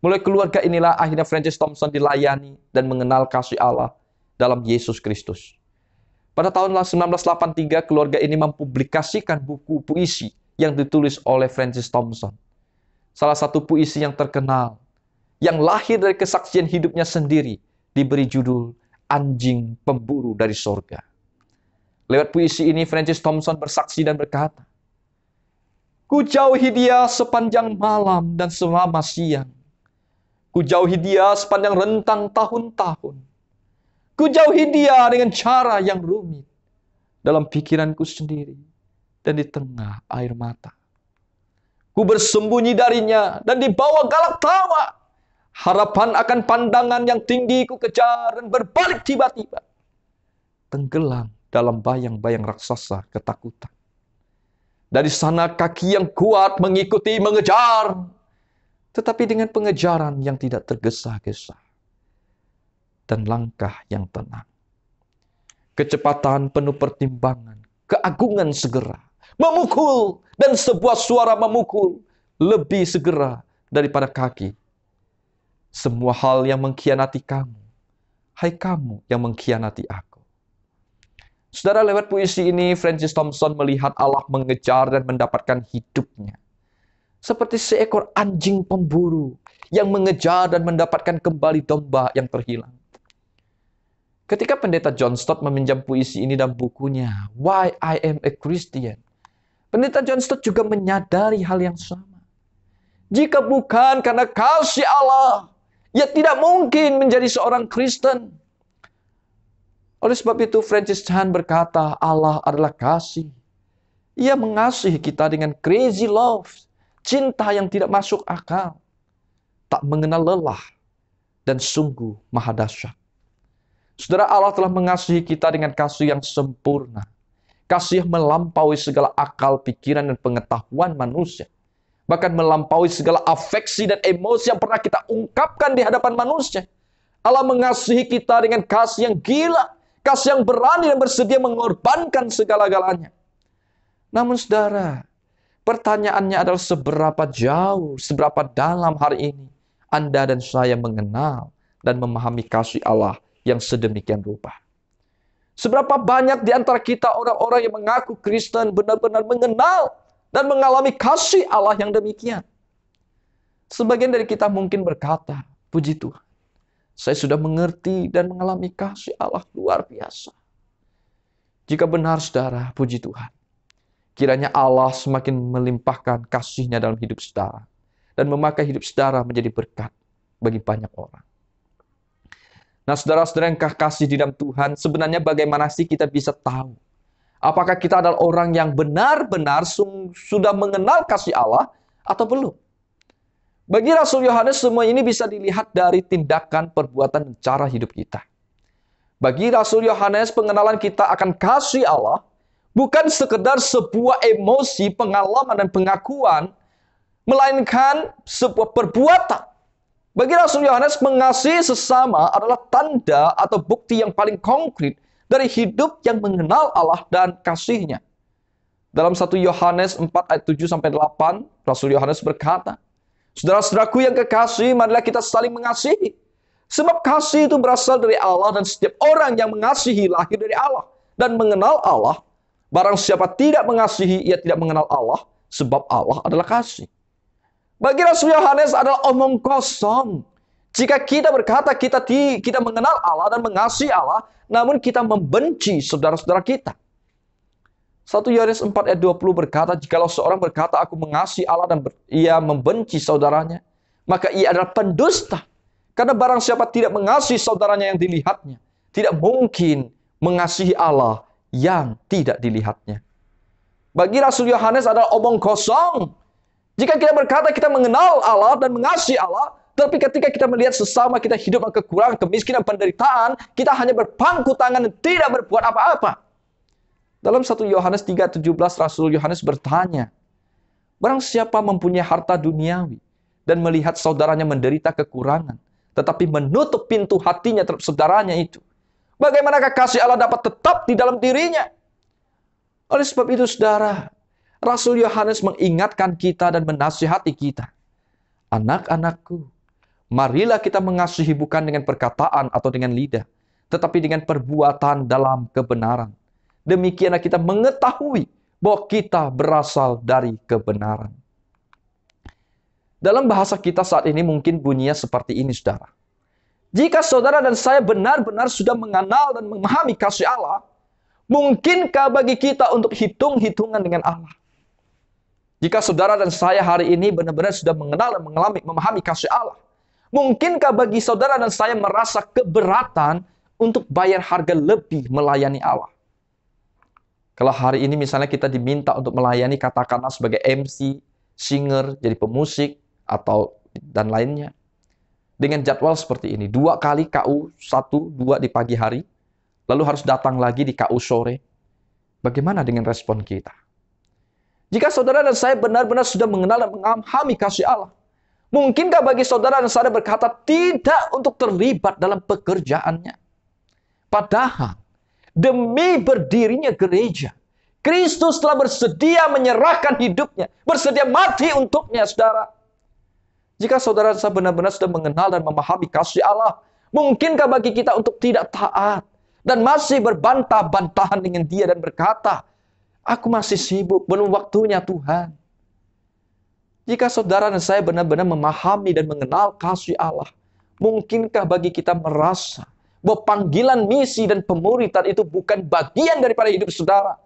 Mulai keluarga inilah akhirnya Francis Thompson dilayani dan mengenal kasih Allah dalam Yesus Kristus. Pada tahun 1983, keluarga ini mempublikasikan buku puisi yang ditulis oleh Francis Thompson. Salah satu puisi yang terkenal, yang lahir dari kesaksian hidupnya sendiri, diberi judul Anjing Pemburu dari Sorga. Lewat puisi ini, Francis Thompson bersaksi dan berkata, "Ku jauhi dia sepanjang malam dan selama siang. Ku jauhi dia sepanjang rentang tahun-tahun. Ku jauhi dia dengan cara yang rumit dalam pikiranku sendiri dan di tengah air mata. Ku bersembunyi darinya dan di bawah galak tawa. Harapan akan pandangan yang tinggi ku kejar dan berbalik tiba-tiba. Tenggelam dalam bayang-bayang raksasa ketakutan. Dari sana kaki yang kuat mengikuti mengejar. Tetapi dengan pengejaran yang tidak tergesa-gesa. Dan langkah yang tenang. Kecepatan penuh pertimbangan. Keagungan segera. Memukul. Dan sebuah suara memukul. Lebih segera daripada kaki. Semua hal yang mengkhianati kamu. Hai kamu yang mengkhianati aku. Saudara, lewat puisi ini Francis Thompson melihat Allah mengejar dan mendapatkan hidupnya. seperti seekor anjing pemburu yang mengejar dan mendapatkan kembali domba yang terhilang. Ketika pendeta John Stott meminjam puisi ini dalam bukunya Why I Am a Christian, pendeta John Stott juga menyadari hal yang sama. Jika bukan karena kasih Allah, ia tidak mungkin menjadi seorang Kristen. Oleh sebab itu Francis Chan berkata, Allah adalah kasih. Ia mengasihi kita dengan crazy love, cinta yang tidak masuk akal, tak mengenal lelah, dan sungguh maha dahsyat. Saudara, Allah telah mengasihi kita dengan kasih yang sempurna. Kasih yang melampaui segala akal, pikiran, dan pengetahuan manusia. Bahkan melampaui segala afeksi dan emosi yang pernah kita ungkapkan di hadapan manusia. Allah mengasihi kita dengan kasih yang gila, kasih yang berani dan bersedia mengorbankan segala-galanya. Namun saudara, pertanyaannya adalah seberapa jauh, seberapa dalam hari ini Anda dan saya mengenal dan memahami kasih Allah yang sedemikian rupa. Seberapa banyak di antara kita orang-orang yang mengaku Kristen benar-benar mengenal dan mengalami kasih Allah yang demikian. Sebagian dari kita mungkin berkata, puji Tuhan, saya sudah mengerti dan mengalami kasih Allah luar biasa. Jika benar saudara, puji Tuhan, kiranya Allah semakin melimpahkan kasih-Nya dalam hidup saudara dan memakai hidup saudara menjadi berkat bagi banyak orang. Nah, saudara-saudara yang kasih di dalam Tuhan, sebenarnya bagaimana sih kita bisa tahu apakah kita adalah orang yang benar-benar sudah mengenal kasih Allah atau belum? Bagi Rasul Yohanes, semua ini bisa dilihat dari tindakan, perbuatan, dan cara hidup kita. Bagi Rasul Yohanes, pengenalan kita akan kasih Allah bukan sekedar sebuah emosi, pengalaman, dan pengakuan, melainkan sebuah perbuatan. Bagi Rasul Yohanes, mengasihi sesama adalah tanda atau bukti yang paling konkret dari hidup yang mengenal Allah dan kasih-Nya. Dalam 1 Yohanes 4 ayat 7-8, Rasul Yohanes berkata, saudara-saudaraku yang kekasih, marilah kita saling mengasihi. Sebab kasih itu berasal dari Allah dan setiap orang yang mengasihi lahir dari Allah dan mengenal Allah. Barang siapa tidak mengasihi, ia tidak mengenal Allah, sebab Allah adalah kasih. Bagi Rasul Yohanes adalah omong kosong. Jika kita berkata kita mengenal Allah dan mengasihi Allah, namun kita membenci saudara-saudara kita. 1 Yohanes 4 ayat 20 berkata, jikalau seorang berkata aku mengasihi Allah dan ia membenci saudaranya, maka ia adalah pendusta. Karena barang siapa tidak mengasihi saudaranya yang dilihatnya, tidak mungkin mengasihi Allah yang tidak dilihatnya. Bagi Rasul Yohanes adalah omong kosong. Jika kita berkata kita mengenal Allah dan mengasihi Allah, tapi ketika kita melihat sesama kita hidup dengan kekurangan, kemiskinan, penderitaan, kita hanya berpangku tangan dan tidak berbuat apa-apa. Dalam 1 Yohanes 3:17, Rasul Yohanes bertanya, barang siapa mempunyai harta duniawi dan melihat saudaranya menderita kekurangan, tetapi menutup pintu hatinya terhadap saudaranya itu, bagaimanakah kasih Allah dapat tetap di dalam dirinya? Oleh sebab itu, saudara, Rasul Yohanes mengingatkan kita dan menasihati kita. Anak-anakku, marilah kita mengasihi bukan dengan perkataan atau dengan lidah, tetapi dengan perbuatan dalam kebenaran. Demikianlah kita mengetahui bahwa kita berasal dari kebenaran. Dalam bahasa kita saat ini mungkin bunyinya seperti ini, saudara. Jika saudara dan saya benar-benar sudah mengenal dan memahami kasih Allah, mungkinkah bagi kita untuk hitung-hitungan dengan Allah? Jika saudara dan saya hari ini benar-benar sudah mengenal dan memahami kasih Allah, mungkinkah bagi saudara dan saya merasa keberatan untuk bayar harga lebih melayani Allah? Kalau hari ini misalnya kita diminta untuk melayani katakanlah sebagai MC, singer, jadi pemusik, atau dan lainnya. Dengan jadwal seperti ini, 2 kali KU, 1, 2 di pagi hari, lalu harus datang lagi di KU sore. Bagaimana dengan respon kita? Jika saudara dan saya benar-benar sudah mengenal dan memahami kasih Allah, mungkinkah bagi saudara dan saya berkata tidak untuk terlibat dalam pekerjaannya? Padahal, demi berdirinya gereja, Kristus telah bersedia menyerahkan hidupnya, bersedia mati untuknya, saudara. Jika saudara dan saya benar-benar sudah mengenal dan memahami kasih Allah, mungkinkah bagi kita untuk tidak taat dan masih berbantah-bantahan dengan Dia dan berkata, aku masih sibuk, belum waktunya Tuhan. Jika saudara dan saya benar-benar memahami dan mengenal kasih Allah, mungkinkah bagi kita merasa bahwa panggilan misi dan pemuritan itu bukan bagian daripada hidup saudara?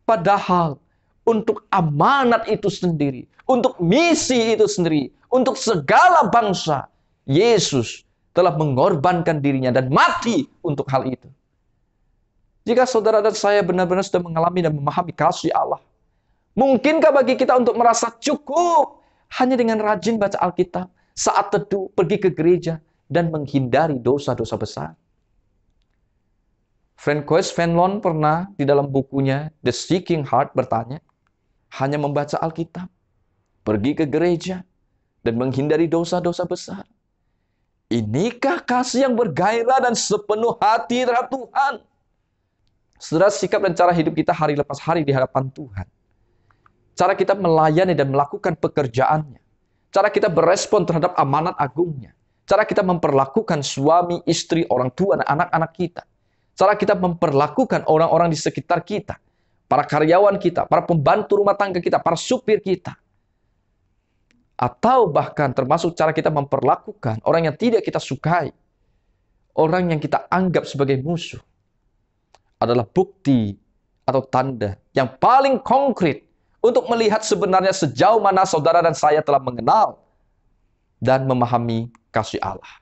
Padahal untuk amanat itu sendiri, untuk misi itu sendiri, untuk segala bangsa, Yesus telah mengorbankan dirinya dan mati untuk hal itu. Jika saudara dan saya benar-benar sudah mengalami dan memahami kasih Allah, mungkinkah bagi kita untuk merasa cukup hanya dengan rajin baca Alkitab, saat teduh, pergi ke gereja, dan menghindari dosa-dosa besar? Francois Venlon pernah di dalam bukunya The Seeking Heart bertanya, hanya membaca Alkitab, pergi ke gereja, dan menghindari dosa-dosa besar. Inikah kasih yang bergairah dan sepenuh hati terhadap Tuhan? Saudara, sikap dan cara hidup kita hari lepas hari di hadapan Tuhan. Cara kita melayani dan melakukan pekerjaannya. Cara kita berespon terhadap amanat agungnya. Cara kita memperlakukan suami, istri, orang tua, dan anak-anak kita. Cara kita memperlakukan orang-orang di sekitar kita. Para karyawan kita, para pembantu rumah tangga kita, para supir kita. Atau bahkan termasuk cara kita memperlakukan orang yang tidak kita sukai. Orang yang kita anggap sebagai musuh. Adalah bukti atau tanda yang paling konkret untuk melihat sebenarnya sejauh mana saudara dan saya telah mengenal dan memahami kasih Allah.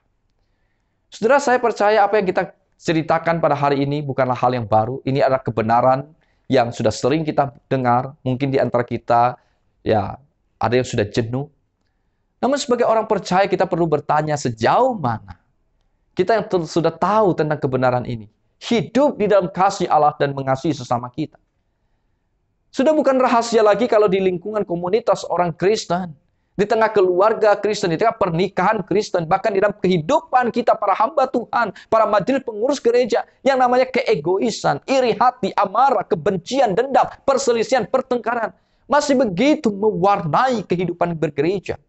Saudara, saya percaya apa yang kita ceritakan pada hari ini bukanlah hal yang baru. Ini adalah kebenaran yang sudah sering kita dengar. Mungkin di antara kita, ya, ada yang sudah jenuh. Namun sebagai orang percaya kita perlu bertanya sejauh mana kita yang sudah tahu tentang kebenaran ini. Hidup di dalam kasih Allah dan mengasihi sesama kita. Sudah bukan rahasia lagi kalau di lingkungan komunitas orang Kristen, di tengah keluarga Kristen, di tengah pernikahan Kristen, bahkan di dalam kehidupan kita para hamba Tuhan, para majelis pengurus gereja, yang namanya keegoisan, iri hati, amarah, kebencian, dendam, perselisihan, pertengkaran, masih begitu mewarnai kehidupan bergereja.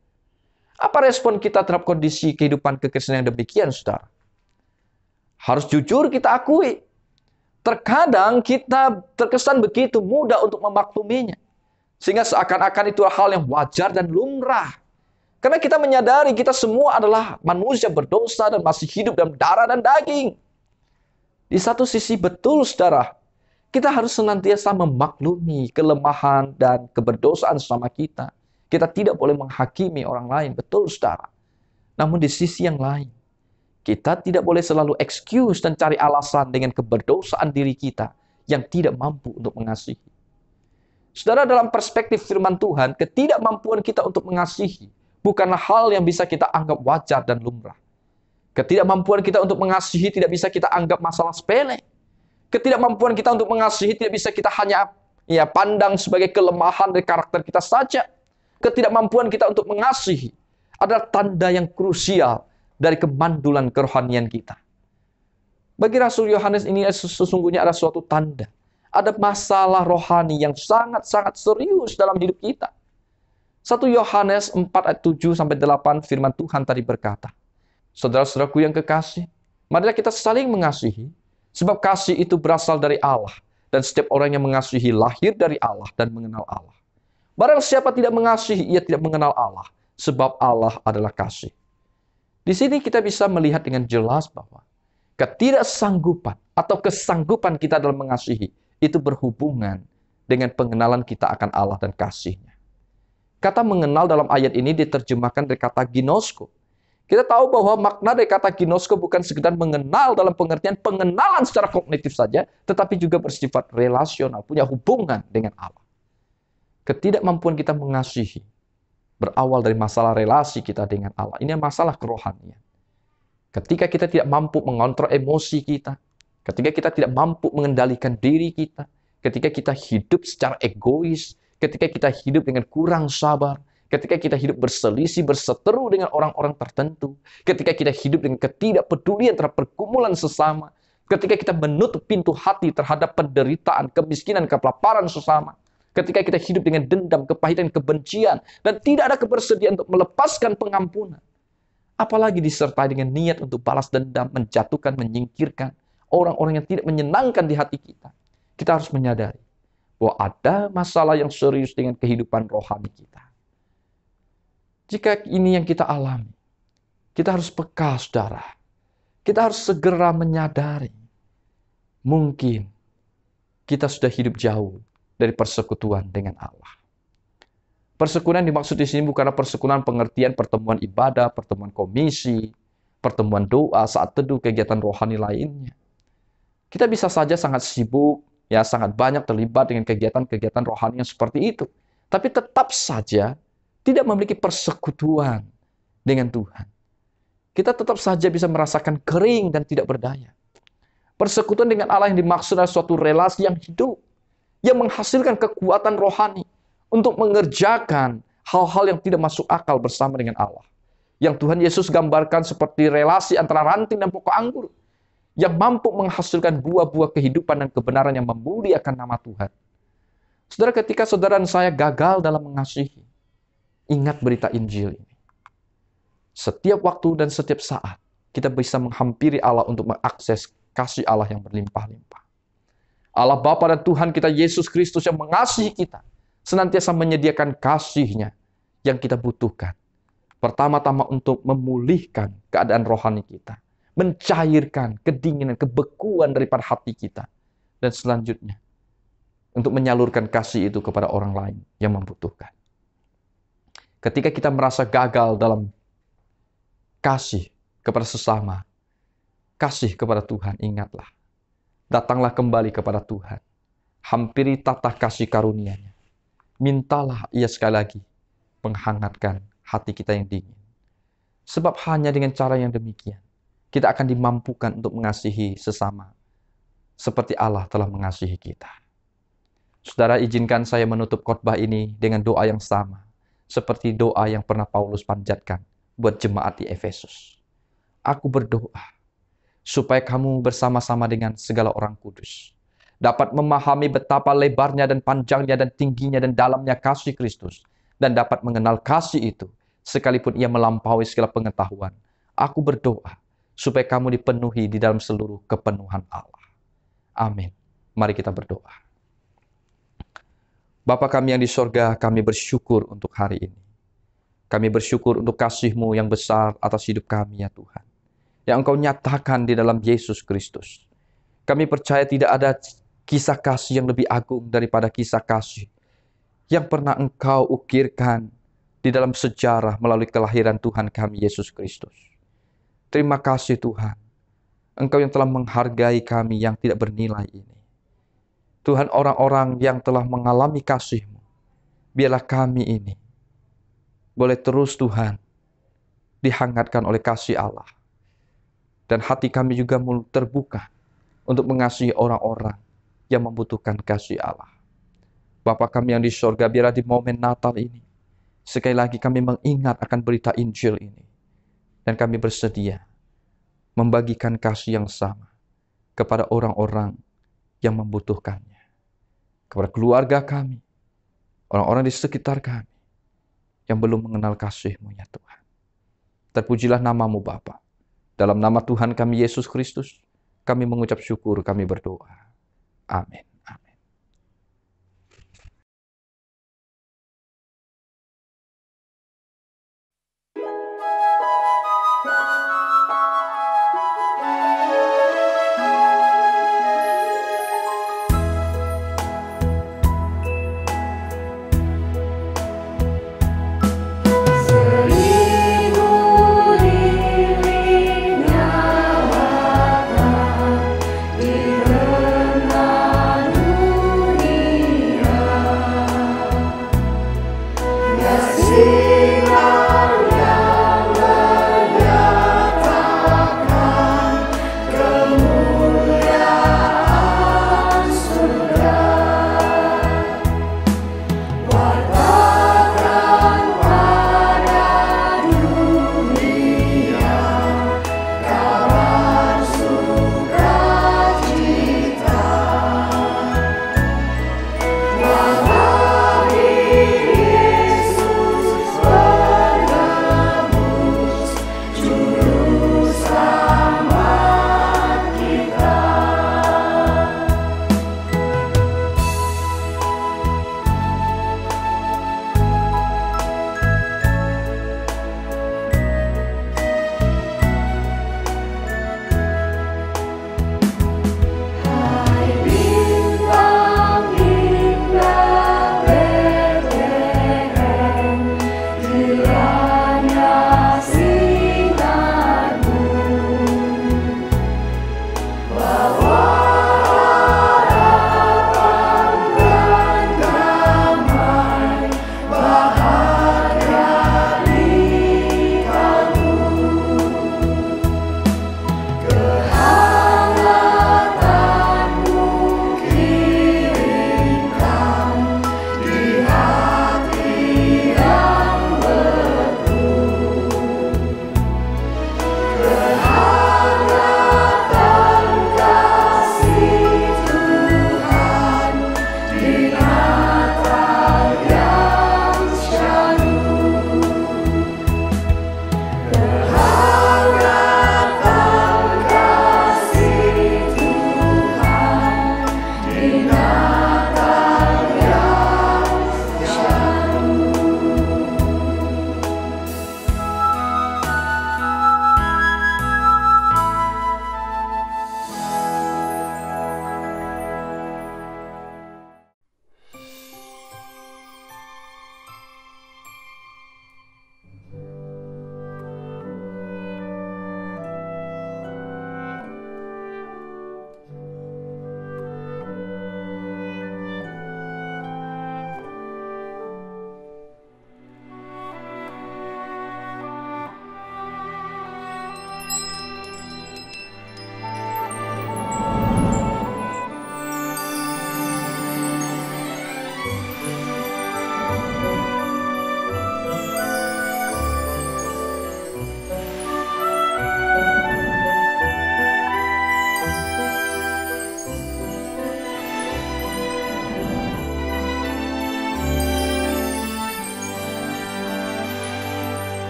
Apa respon kita terhadap kondisi kehidupan kekristenan yang demikian, saudara? Harus jujur kita akui. Terkadang kita terkesan begitu mudah untuk memakluminya. Sehingga seakan-akan itu hal yang wajar dan lumrah. Karena kita menyadari kita semua adalah manusia berdosa dan masih hidup dalam darah dan daging. Di satu sisi betul, saudara, kita harus senantiasa memaklumi kelemahan dan keberdosaan sesama kita. Kita tidak boleh menghakimi orang lain, betul, saudara. Namun di sisi yang lain, kita tidak boleh selalu excuse dan cari alasan dengan keberdosaan diri kita yang tidak mampu untuk mengasihi. Saudara, dalam perspektif firman Tuhan, ketidakmampuan kita untuk mengasihi bukanlah hal yang bisa kita anggap wajar dan lumrah. Ketidakmampuan kita untuk mengasihi tidak bisa kita anggap masalah sepele. Ketidakmampuan kita untuk mengasihi tidak bisa kita hanya pandang sebagai kelemahan dari karakter kita saja. Ketidakmampuan kita untuk mengasihi adalah tanda yang krusial dari kemandulan kerohanian kita. Bagi Rasul Yohanes ini sesungguhnya ada suatu tanda. Ada masalah rohani yang sangat-sangat serius dalam hidup kita. 1 Yohanes 4 ayat 7-8 firman Tuhan tadi berkata, saudara-saudaraku yang kekasih, marilah kita saling mengasihi, sebab kasih itu berasal dari Allah, dan setiap orang yang mengasihi lahir dari Allah dan mengenal Allah. Barang siapa tidak mengasihi, ia tidak mengenal Allah, sebab Allah adalah kasih. Di sini kita bisa melihat dengan jelas bahwa ketidaksanggupan atau kesanggupan kita dalam mengasihi itu berhubungan dengan pengenalan kita akan Allah dan kasih-Nya. Kata mengenal dalam ayat ini diterjemahkan dari kata ginosko. Kita tahu bahwa makna dari kata ginosko bukan sekedar mengenal dalam pengertian pengenalan secara kognitif saja, tetapi juga bersifat relasional, punya hubungan dengan Allah. Ketidakmampuan kita mengasihi berawal dari masalah relasi kita dengan Allah. Ini masalah kerohanian. Ketika kita tidak mampu mengontrol emosi kita, ketika kita tidak mampu mengendalikan diri kita, ketika kita hidup secara egois, ketika kita hidup dengan kurang sabar, ketika kita hidup berselisih, berseteru dengan orang-orang tertentu, ketika kita hidup dengan ketidakpedulian terhadap pergumulan sesama, ketika kita menutup pintu hati terhadap penderitaan, kemiskinan, kelaparan sesama, ketika kita hidup dengan dendam, kepahitan, kebencian, dan tidak ada kebersediaan untuk melepaskan pengampunan. Apalagi disertai dengan niat untuk balas dendam, menjatuhkan, menyingkirkan orang-orang yang tidak menyenangkan di hati kita. Kita harus menyadari bahwa ada masalah yang serius dengan kehidupan rohani kita. Jika ini yang kita alami, kita harus peka, saudara. Kita harus segera menyadari, mungkin kita sudah hidup jauh dari persekutuan dengan Allah. Persekutuan dimaksud di sini bukanlah persekutuan pengertian pertemuan ibadah, pertemuan komisi, pertemuan doa, saat teduh, kegiatan rohani lainnya. Kita bisa saja sangat sibuk, ya sangat banyak terlibat dengan kegiatan-kegiatan rohani yang seperti itu. Tapi tetap saja tidak memiliki persekutuan dengan Tuhan. Kita tetap saja bisa merasakan kering dan tidak berdaya. Persekutuan dengan Allah yang dimaksud adalah suatu relasi yang hidup, yang menghasilkan kekuatan rohani untuk mengerjakan hal-hal yang tidak masuk akal bersama dengan Allah. Yang Tuhan Yesus gambarkan seperti relasi antara ranting dan pokok anggur, yang mampu menghasilkan buah-buah kehidupan dan kebenaran yang memuliakan nama Tuhan. Saudara, ketika saudara dan saya gagal dalam mengasihi, ingat berita Injil ini. Setiap waktu dan setiap saat, kita bisa menghampiri Allah untuk mengakses kasih Allah yang berlimpah-limpah. Allah Bapa dan Tuhan kita Yesus Kristus yang mengasihi kita, senantiasa menyediakan kasih-Nya yang kita butuhkan. Pertama-tama untuk memulihkan keadaan rohani kita, mencairkan kedinginan, kebekuan daripada hati kita, dan selanjutnya untuk menyalurkan kasih itu kepada orang lain yang membutuhkan. Ketika kita merasa gagal dalam kasih kepada sesama, kasih kepada Tuhan, ingatlah, datanglah kembali kepada Tuhan, hampiri tata kasih karunia-Nya. Mintalah Ia sekali lagi menghangatkan hati kita yang dingin. Sebab hanya dengan cara yang demikian, kita akan dimampukan untuk mengasihi sesama, seperti Allah telah mengasihi kita. Saudara, izinkan saya menutup khotbah ini dengan doa yang sama, seperti doa yang pernah Paulus panjatkan buat jemaat di Efesus. Aku berdoa supaya kamu bersama-sama dengan segala orang kudus dapat memahami betapa lebarnya dan panjangnya dan tingginya dan dalamnya kasih Kristus, dan dapat mengenal kasih itu sekalipun ia melampaui segala pengetahuan. Aku berdoa supaya kamu dipenuhi di dalam seluruh kepenuhan Allah. Amin. Mari kita berdoa. Bapa kami yang di sorga, kami bersyukur untuk hari ini. Kami bersyukur untuk kasih-Mu yang besar atas hidup kami, ya Tuhan, yang Engkau nyatakan di dalam Yesus Kristus. Kami percaya tidak ada kisah kasih yang lebih agung daripada kisah kasih yang pernah Engkau ukirkan di dalam sejarah melalui kelahiran Tuhan kami, Yesus Kristus. Terima kasih Tuhan, Engkau yang telah menghargai kami yang tidak bernilai ini. Tuhan, orang-orang yang telah mengalami kasih-Mu, biarlah kami ini boleh terus Tuhan dihangatkan oleh kasih Allah. Dan hati kami juga terbuka untuk mengasihi orang-orang yang membutuhkan kasih Allah. Bapa kami yang di sorga, biarlah di momen Natal ini, sekali lagi kami mengingat akan berita Injil ini. Dan kami bersedia membagikan kasih yang sama kepada orang-orang yang membutuhkannya. Kepada keluarga kami, orang-orang di sekitar kami yang belum mengenal kasih-Mu, ya Tuhan. Terpujilah nama-Mu Bapa. Dalam nama Tuhan kami Yesus Kristus, kami mengucap syukur, kami berdoa. Amin. Di renang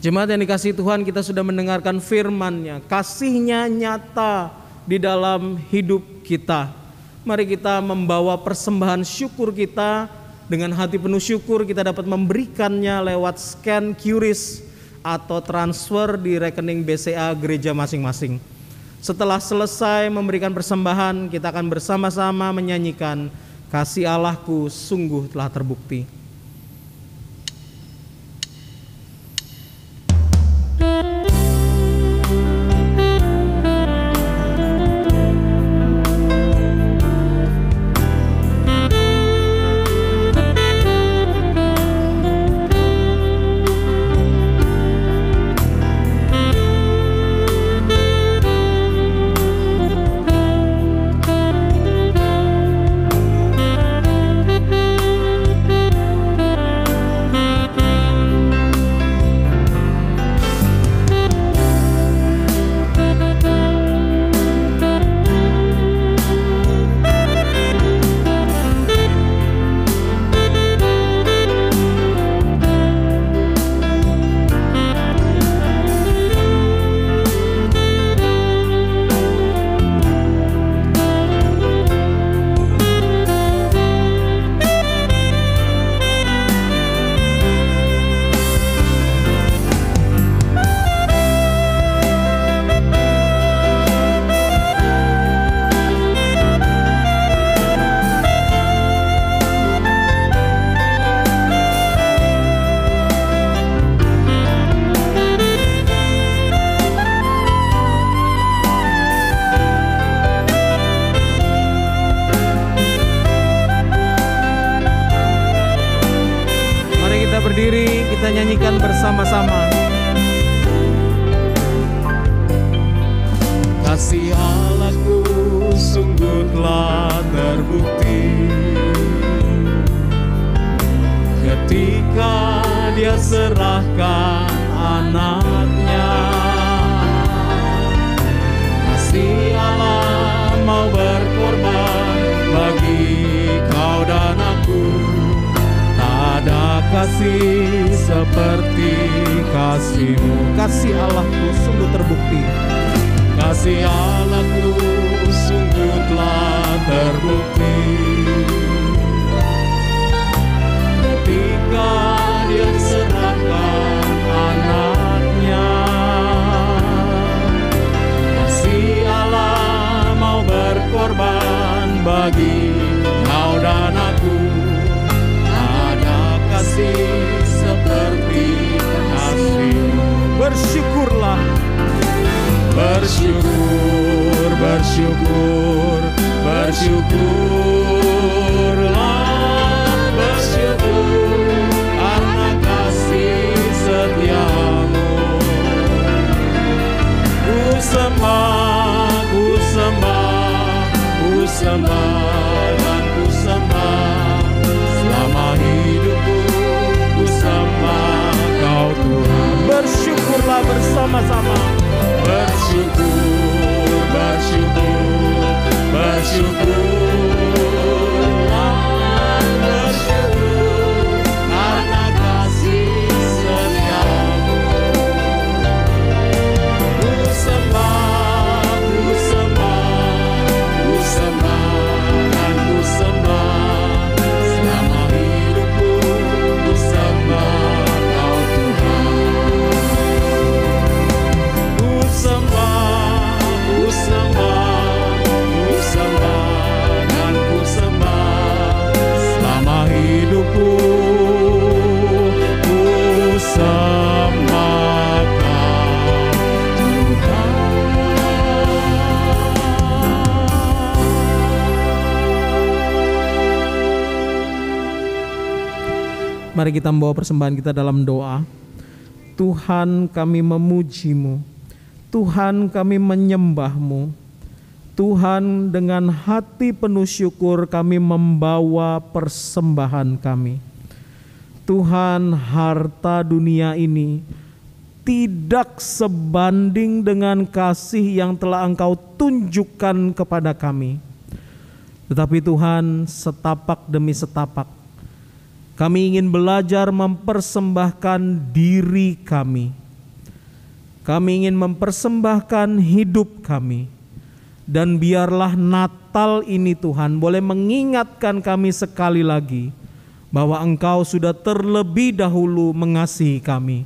Jemaat yang dikasihi Tuhan, kita sudah mendengarkan firman-Nya, kasih-Nya nyata di dalam hidup kita. Mari kita membawa persembahan syukur kita. Dengan hati penuh syukur kita dapat memberikannya lewat scan QRIS atau transfer di rekening BCA gereja masing-masing. Setelah selesai memberikan persembahan, kita akan bersama-sama menyanyikan Kasih Allahku sungguh telah terbukti. Berdiri, kita nyanyikan bersama-sama. Kasih Allahku sungguh telah terbukti ketika Dia serahkan anaknya. Kasih Allah mau berkorban bagi kau dan aku. Ada kasih seperti kasih-Mu. Kasih Allahku sungguh terbukti. Kasih Allahku sungguh telah terbukti ketika Dia serahkan anaknya. Kasih Allah mau berkorban bagi kau dan aku. Kasih seperti kasih-Mu. Bersyukurlah, bersyukur, bersyukur, bersyukurlah, bersyukur karena kasih setia-Mu. Ku sembah, ku sembah, ku sembah dan ku sembah selama hidupku. Sembah Kau Tuhan. Bersyukurlah bersama-sama. Bersyukur, bersyukur, bersyukurlah, bersyukur karena kasih setia-Mu. Ku sembah, ku sembah, ku sembah dan ku sembah selama hidupku. Mari kita membawa persembahan kita dalam doa. Tuhan, kami memuji-Mu. Tuhan, kami menyembah-Mu. Tuhan, dengan hati penuh syukur kami membawa persembahan kami. Tuhan, harta dunia ini tidak sebanding dengan kasih yang telah Engkau tunjukkan kepada kami. Tetapi Tuhan, setapak demi setapak, kami ingin belajar mempersembahkan diri kami. Kami ingin mempersembahkan hidup kami. Dan biarlah Natal ini Tuhan boleh mengingatkan kami sekali lagi bahwa Engkau sudah terlebih dahulu mengasihi kami,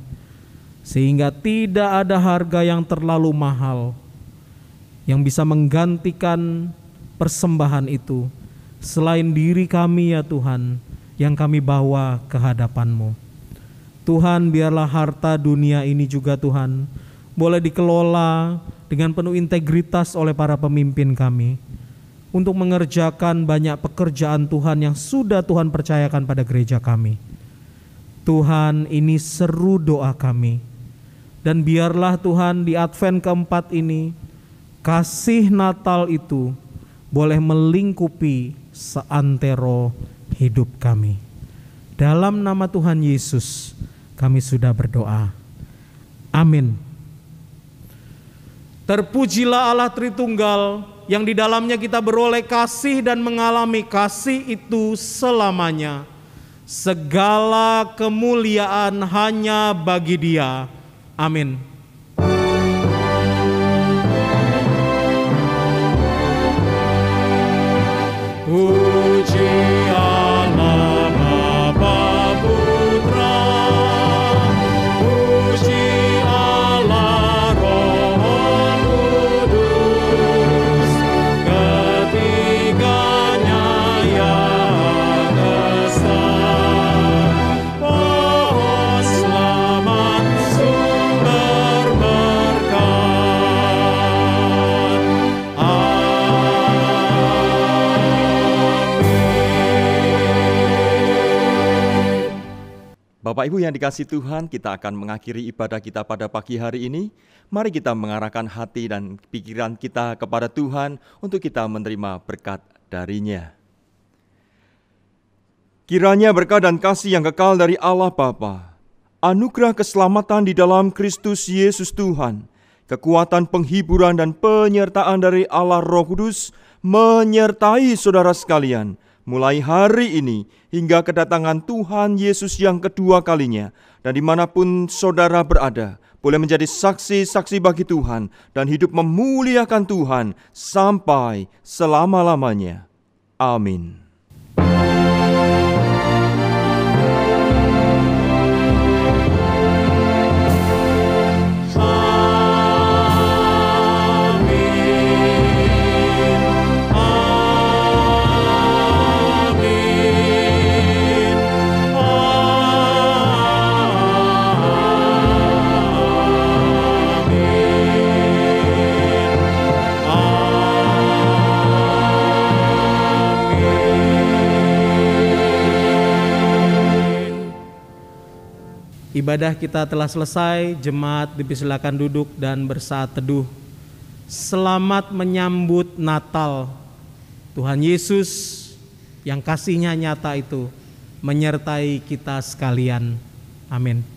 sehingga tidak ada harga yang terlalu mahal yang bisa menggantikan persembahan itu selain diri kami ya Tuhan yang kami bawa ke hadapan-Mu. Tuhan, biarlah harta dunia ini juga Tuhan boleh dikelola dengan penuh integritas oleh para pemimpin kami untuk mengerjakan banyak pekerjaan Tuhan yang sudah Tuhan percayakan pada gereja kami. Tuhan, ini seru doa kami. Dan biarlah Tuhan di Advent keempat ini, kasih Natal itu boleh melingkupi seantero hidup kami. Dalam nama Tuhan Yesus kami sudah berdoa. Amin. Terpujilah Allah Tritunggal yang di dalamnya kita beroleh kasih dan mengalami kasih itu selamanya. Segala kemuliaan hanya bagi Dia. Amin. Puji Allah Bapa Putra, puji Allah Roh Kudus, ketiganya yang esa. Pohon selamat sumber berkat. Bapak Ibu yang dikasihi Tuhan, kita akan mengakhiri ibadah kita pada pagi hari ini. Mari kita mengarahkan hati dan pikiran kita kepada Tuhan untuk kita menerima berkat dari-Nya. Kiranya berkat dan kasih yang kekal dari Allah Bapa, anugerah keselamatan di dalam Kristus Yesus Tuhan, kekuatan penghiburan dan penyertaan dari Allah Roh Kudus menyertai saudara sekalian, mulai hari ini hingga kedatangan Tuhan Yesus yang kedua kalinya. Dan dimanapun saudara berada, boleh menjadi saksi-saksi bagi Tuhan dan hidup memuliakan Tuhan sampai selama-lamanya. Amin. Ibadah kita telah selesai, jemaat dipersilakan duduk dan bersaat teduh. Selamat menyambut Natal. Tuhan Yesus yang kasih-Nya nyata itu menyertai kita sekalian. Amin.